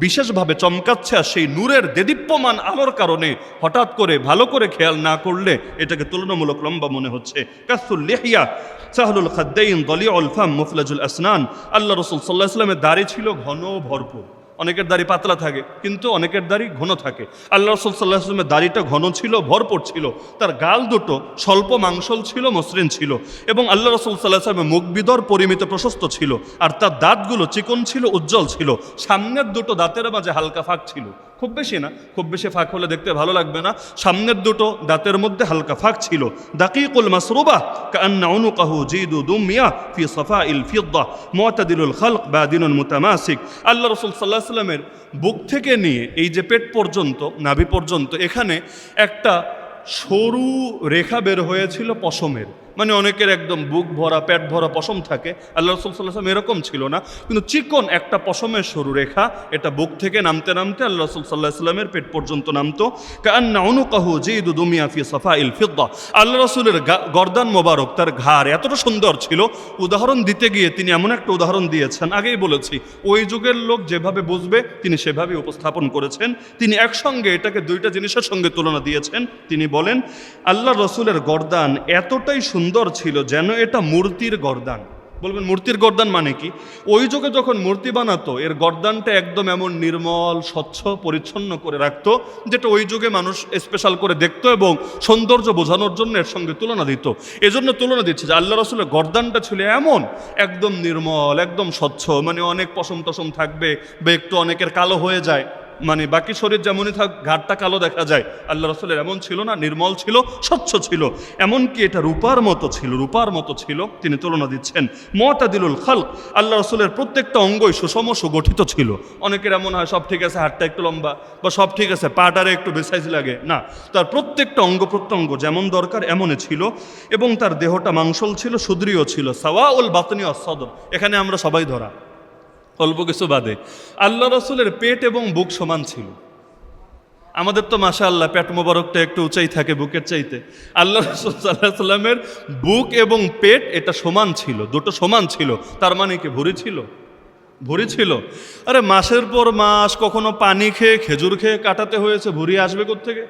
বিশেষভাবে চমকাচ্ছে, আর সেই নূরের দেদীপ্যমান আলোর কারণে হঠাৎ করে ভালো করে খেয়াল না করলে এটাকে তুলনামূলক লম্বা মনে হচ্ছে। কাসুল লিহিয়া সাহলুল খাদ্দাইন দলিউল ফাম মুফলাজুল আসনান। আল্লাহ রাসূল সাল্লাল্লাহু আলাইহি ওয়াসাল্লামের দাড়ি ছিল ঘন ভরপুর। অনেকের দাড়ি পাতলা থাকে, কিন্তু অনেকের দাড়ি ঘন থাকে। আল্লাহ রাসূল সাল্লাল্লাহু আলাইহি ওয়াসাল্লামের দাড়িটা ঘন ছিল, ভরপুর ছিল। তার গাল দুটো স্বল্প মাংসল ছিল, মসৃণ ছিল, এবং আল্লাহ রাসূল সাল্লাল্লাহু আলাইহি ওয়াসাল্লামের মুখ বিদর পরিমিত প্রশস্ত ছিল, আর তার দাঁতগুলো চিকন ছিল, উজ্জ্বল ছিল। সামনের দুটো দাঁতের মাঝে হালকা ফাঁক ছিল, খুব বেশি না, খুব বেশি ফাঁক হলে দেখতে ভালো লাগবে না। সামনের দুটো দাঁতের মধ্যে হালকা ফাঁক ছিল। দাকিকুল মাসরুবা কাআন্না উনুকাহু জিদু দুমিয়া ফি সাফাইল ফিদ্দা মুতাদিলুল খালক বাদিনুন মুতামাসিক। আল্লাহ রাসূল সাল্লাল্লাহু আলাইহি ওয়াসাল্লামের বুক থেকে নিয়ে এই যে পেট পর্যন্ত, নাভি পর্যন্ত, এখানে একটা সরু রেখা বের হয়েছিল পশমের, মানে অনেকের একদম বুক ভরা পেট ভরা পশম থাকে, আল্লাহ রাসূল সাল্লাল্লাহু আলাইহি ওয়াসাল্লাম এরকম ছিল না, কিন্তু চিকন একটা পশমের সরু রেখা, এটা বুক থেকে নামতে নামতে আল্লাহ রাসূল সাল্লাল্লাহু আলাইহি ওয়াসাল্লামের পেট পর্যন্ত নামতো। কাআন্না উনুকাহু জিদু দুমিয়া ফি সাফাইল ফিদ্দা। আল্লাহ রাসূলের গর্দান মোবারক, তার ঘাড় এতটা সুন্দর ছিল, উদাহরণ দিতে গিয়ে তিনি এমন একটা উদাহরণ দিয়েছেন, আগেই বলেছি ওই যুগের লোক যেভাবে বুঝবে তিনি সেভাবে উপস্থাপন করেছেন। তিনি একসঙ্গে এটাকে দুইটা জিনিসের সঙ্গে তুলনা দিয়েছেন। তিনি বলেন আল্লাহ রাসূলের গর্দান এতটাই সুন্দর ছিল যেন এটা মূর্তির গর্দান। বলবেন মূর্তির গর্দান মানে কি? ওই যুগে যখন মূর্তি বানাতো এর গর্দানটা একদম এমন নির্মল, স্বচ্ছ, পরিচ্ছন্ন করে রাখতো, যেটা ওই যুগে মানুষ স্পেশাল করে দেখতো এবং সৌন্দর্য বোঝানোর জন্য এর সঙ্গে তুলনা দিত। এজন্য তুলনা দিচ্ছে যে আল্লাহ রাসূলের গর্দানটা ছিল এমন একদম নির্মল, একদম স্বচ্ছ, মানে অনেক পশম টশম থাকবে বা একটু অনেকের কালো হয়ে যায়, মানে বাকি শরীর যেমনই থাক ঘাটটা কালো দেখা যায়, আল্লাহ রাসূলের এমন ছিল না, নির্মল ছিল, স্বচ্ছ ছিল, এমনকি এটা রূপার মতো ছিল, রূপার মতো ছিল। তিনি তুলনা দিচ্ছেন মুতাদিলুল খালক। আল্লাহ রাসূলের প্রত্যেকটা অঙ্গই সুষম সুগঠিত ছিল। অনেকের এমন হয় সব ঠিক আছে, হাতটা একটু লম্বা, বা সব ঠিক আছে পাটারে একটু বেসাইজ লাগে, না, তার প্রত্যেকটা অঙ্গ প্রত্যঙ্গ যেমন দরকার এমনই ছিল, এবং তার দেহটা মাংসল ছিল, সুদৃঢ় ছিল। সাওয়াউল বাতনি ওয়াস সদর, এখানে আমরা সবাই ধরা, অল্প কিছু বাদে। আল্লাহ রাসূলের পেট এবং বুক সমান ছিল। আমাদের তো মাশাআল্লাহ পেট মোবারকটা একটু উঁচাই থাকে বুকের চাইতে। আল্লাহ রাসূল সাল্লাল্লাহু আলাইহি ওয়াসাল্লামের বুক এবং পেট এটা সমান ছিল, দুটো সমান ছিল। তার মানে কি ভুঁড়ি ছিল? ভুঁড়ি ছিল। আরে মাসের পর মাস কখনো পানি খেয়ে খেজুর খেয়ে কাটাতে হয়েছে, ভুঁড়ি আসবে কোত্থেকে?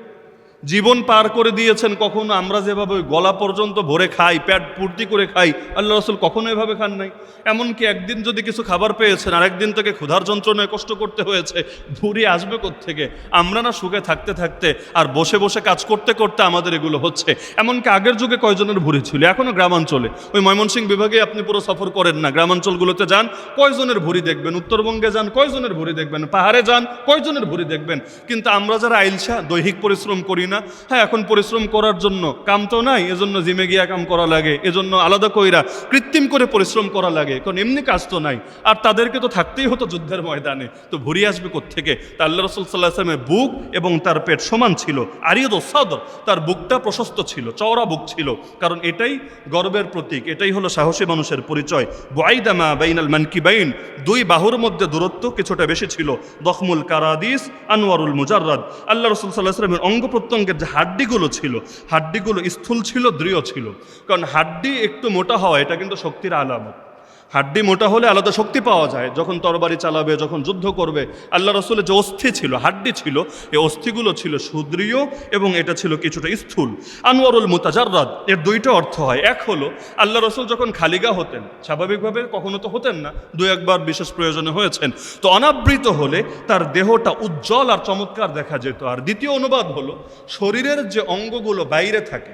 জীবন পার করে দিয়েছেন, কখনো আমরা যেভাবে ওই গলা পর্যন্ত ভরে খাই, পেট পূর্তি করে খাই, আল্লাহ রাসূল কখনো এভাবে খান নাই। এমনকি একদিন যদি কিছু খাবার পেয়েছেন আরেকদিন থেকে ক্ষুধার যন্ত্রণায় কষ্ট করতে হয়েছে, ভুঁড়ি আসবে কোত্থেকে? আমরা না সুখে থাকতে থাকতে আর বসে বসে কাজ করতে করতে আমাদের এগুলো হচ্ছে। এমনকি আগের যুগে কয়জনের ভুঁড়ি ছিল? এখনও গ্রামাঞ্চলে, ওই ময়মনসিংহ বিভাগে আপনি পুরো সফর করেন না, গ্রামাঞ্চলগুলোতে যান, কয়জনের ভুঁড়ি দেখবেন? উত্তরবঙ্গে যান, কয়জনের ভুঁড়ি দেখবেন? পাহাড়ে যান, কয়জনের ভুঁড়ি দেখবেন? কিন্তু আমরা যারা আইলসা দৈহিক পরিশ্রম করি না, হ্যাঁ এখন পরিশ্রম করার জন্য কাম তো নাই, এজন্য জিমে গিয়া কাম করা লাগে, এজন্য আলাদা কইরা কৃত্রিম করে পরিশ্রম করা লাগে, কারণ এমনি কাজ তো নাই, আর তাদেরকে তো থাকতেই হতো যুদ্ধের ময়দানে, তো ভুঁড়ি আসবে কোত্থেকে? তা আল্লাহ রাসূল সাল্লাল্লাহু আলাইহি ওয়াসাল্লামের বুক এবং তার পেট সমান ছিল। আরিদু সদর, তার বুকটা প্রশস্ত ছিল, চওড়া বুক ছিল, কারণ এটাই গর্বের প্রতীক, এটাই হলো সাহসী মানুষের পরিচয়। বুআইদামা বাইনাল মানকিবাইন, দুই বাহুর মধ্যে দূরত্ব কিছুটা বেশি ছিল। দখমুল কারাদিস আনওয়ারুল মুজাররাদ, আল্লাহ রাসূল সাল্লাল্লাহু আলাইহি ওয়াসাল্লামের অঙ্গ প্রত্যঙ্গের যে হাড্ডিগুলো ছিল, হাড্ডিগুলো স্থূল ছিল, দৃঢ় ছিল, কারণ হাড্ডি একটু মোটা হওয়া এটা কিন্তু শক্তির আলামত। হাড্ডি মোটা হলে আলাদা শক্তি পাওয়া যায়, যখন তরবারি চালাবে, যখন যুদ্ধ করবে। আল্লাহ রাসূলের যে অস্থি ছিল, হাড্ডি ছিল, এই অস্থিগুলো ছিল সুদৃঢ় এবং এটা ছিল কিছুটা স্থূল। আনওয়ারুল মুতাজাররাদ, এর দুইটা অর্থ হয়। এক হলো আল্লাহ রাসূল যখন খালিগা হতেন, স্বাভাবিকভাবে কখনো তো হতেন না, দু একবার বিশেষ প্রয়োজনে হয়েছেন, তো অনাবৃত হলে তার দেহটা উজ্জ্বল আর চমৎকার দেখা যেত। আর দ্বিতীয় অনুবাদ হলো শরীরের যে অঙ্গগুলো বাইরে থাকে,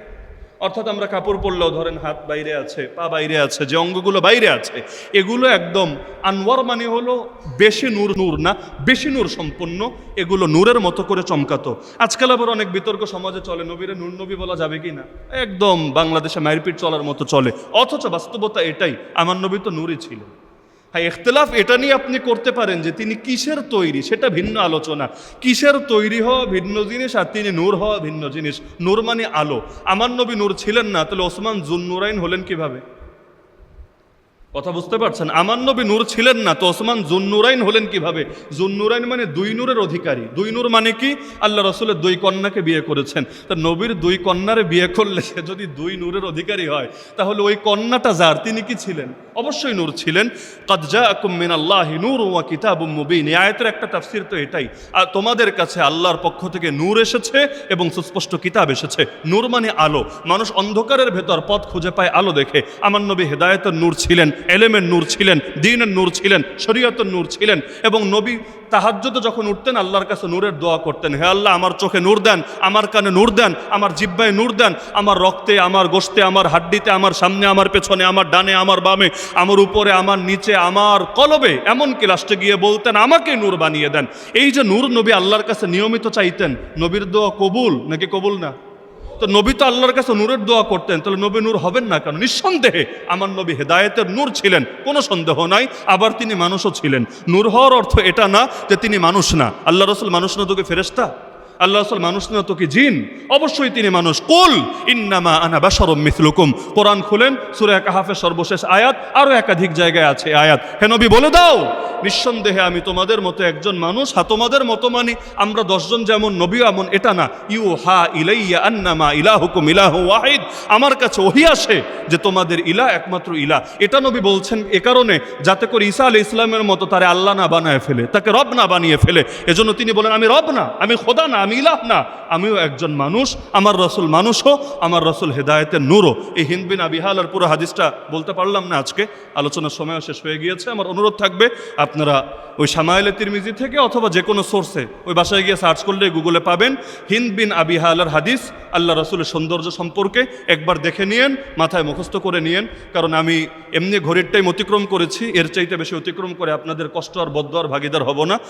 অর্থাৎ আমরা কাপড় পরলেও ধরেন হাত বাইরে আছে, পা বাইরে আছে, যে অঙ্গগুলো বাইরে আছে এগুলো একদম আনওয়ার, মানে হলো বেশি নূর, নূর না বেশি নূর সম্পন্ন, এগুলো নূরের মতো করে চমকাতো। আজকাল আবার অনেক বিতর্ক সমাজে চলে, নবীরে নূর নবী বলা যাবে কি না, একদম বাংলাদেশে মারপিট চলার মতো চলে, অথচ বাস্তবতা এটাই, আমার নবী তো নূরই ছিলেন। হ্যাঁ, ইখতিলাফ এটা নিয়ে আপনি করতে পারেন যে তিনি কিসের তৈরি, সেটা ভিন্ন আলোচনা। কিসের তৈরি হওয়া ভিন্ন জিনিস, আর তিনি নূর হওয়া ভিন্ন জিনিস। নূর মানে আলো। আমার নবী নূর ছিলেন না, তাহলে ওসমান জুন্নুরাইন হলেন কিভাবে? কথা বুঝতে পারছেন? আমার নবী নূর ছিলেন না, তো ওসমান জুন্নুরাইন হলেন কিভাবে? জুন্নুরাইন মানে দুই নূরের অধিকারী। দুই নূর মানে কি? আল্লাহ রসুলের দুই কন্যাকে বিয়ে করেছেন। তা নবীর দুই কন্যারে বিয়ে করলে সে যদি দুই নূরের অধিকারী হয়, তাহলে ওই কন্যাটা যার, তিনি কি ছিলেন? অবশ্যই নূর ছিলেন। কাদ জাআকুম মিনাল্লাহি নূরুন ওয়া কিতাবুম মুবিন, এই আয়াতের একটা তাফসীর তো এটাই। আর তোমাদের কাছে আল্লাহর পক্ষ থেকে নূর এসেছে এবং সুস্পষ্ট কিতাব এসেছে। নূর মানে আলো। মানুষ অন্ধকারের ভেতর পথ খুঁজে পায় আলো দেখে। আমার নবী হেদায়েতের নূর ছিলেন, এলেমের নূর ছিলেন, দ্বীনের নূর ছিলেন, শরীয়তের নূর ছিলেন। এবং নবী তাহাজ্জুদে যখন উঠতেন আল্লাহর কাছে নূরের দোয়া করতেন, হে আল্লাহ আমার চোখে নূর দেন, আমার কানে নূর দেন, আমার জিহ্বায় নূর দেন, আমার রক্তে, আমার গোশতে, আমার হাড্ডিতে, আমার সামনে, আমার পেছনে, আমার ডানে, আমার বামে, আমার উপরে, আমার নিচে, আমার কলবে, এমনকি লাস্টে গিয়ে বলতেন আমাকে নূর বানিয়ে দেন। এই যে নূর নবী আল্লাহর কাছে নিয়মিত চাইতেন, নবীর দোয়া কবুল নাকি কবুল না? তো নবী তো আল্লাহর কাছে নূরের দোয়া করতেন, তাহলে নবী নূর হবেন না কেন? নিঃসন্দেহে আমার নবী হেদায়েতের নূর ছিলেন, কোনো সন্দেহ নাই। আবার তিনি মানুষও ছিলেন। নূর হওয়ার অর্থ এটা না যে তিনি মানুষ না। আল্লাহ রসুল মানুষ না তো কি ফেরেশতা? আল্লাহ রসুল মানুষ না তো কি জিন? অবশ্যই তিনি মানুষ। কুল ইন্নামা আনা বাশারুম মিসলুকুম, কোরআন খুলেন সূরা কাহাফের সর্বশেষ আয়াত, আরও একাধিক জায়গায় আছে আয়াত। হে নবী বলে দাও, নিঃসন্দেহে আমি তোমাদের মতো একজন মানুষ। হ্যাঁ, তোমাদের মতো মানে আমরা 10 জন যেমন, নবীও এমন, এটা না। ইউহা ইলাইয়া আন্নামা ইলাহুকুম ইলাহু ওয়াহিদ, আমার কাছে ওহী আসে যে তোমাদের ইলাহ একমাত্র ইলাহ। এটা নবী বলছেন এ কারণে, যাতে করে ঈসা আলাইহিস ইসলামের মতো তারে আল্লাহ না বানায় ফেলে, তাকে রব না বানিয়ে ফেলে। এজন্য তিনি বলেন আমি রব না, আমি খোদা না, আমি ইলাহ না, আমিও একজন মানুষ। আমার রসুল মানুষও, আমার রসুল হেদায়েতের নূরও। এই হিন্দ বিন আবি হালার পুরো হাদিসটা বলতে পারলাম না আজকে, আলোচনার সময়ও শেষ হয়ে গিয়েছে। আমার অনুরোধ থাকবে আপনারা ওই শামায়েলে তিরমিজি থেকে অথবা যে কোনো সোর্সে ওই বাসায় গিয়ে সার্চ করলে গুগলে পাবেন হিন্দ বিন আবি হালার হাদিস আল্লাহ রসুলের সৌন্দর্য সম্পর্কে। একবার দেখে নিয়েন, মাথায় মুখস্থ করে নিয়েন, কারণ আমি এমনি ঘড়ির টাইম অতিক্রম করেছি, এর চাইতে বেশি অতিক্রম করে আপনাদের কষ্ট আর বদদোয়ার ভাগিদার হব না।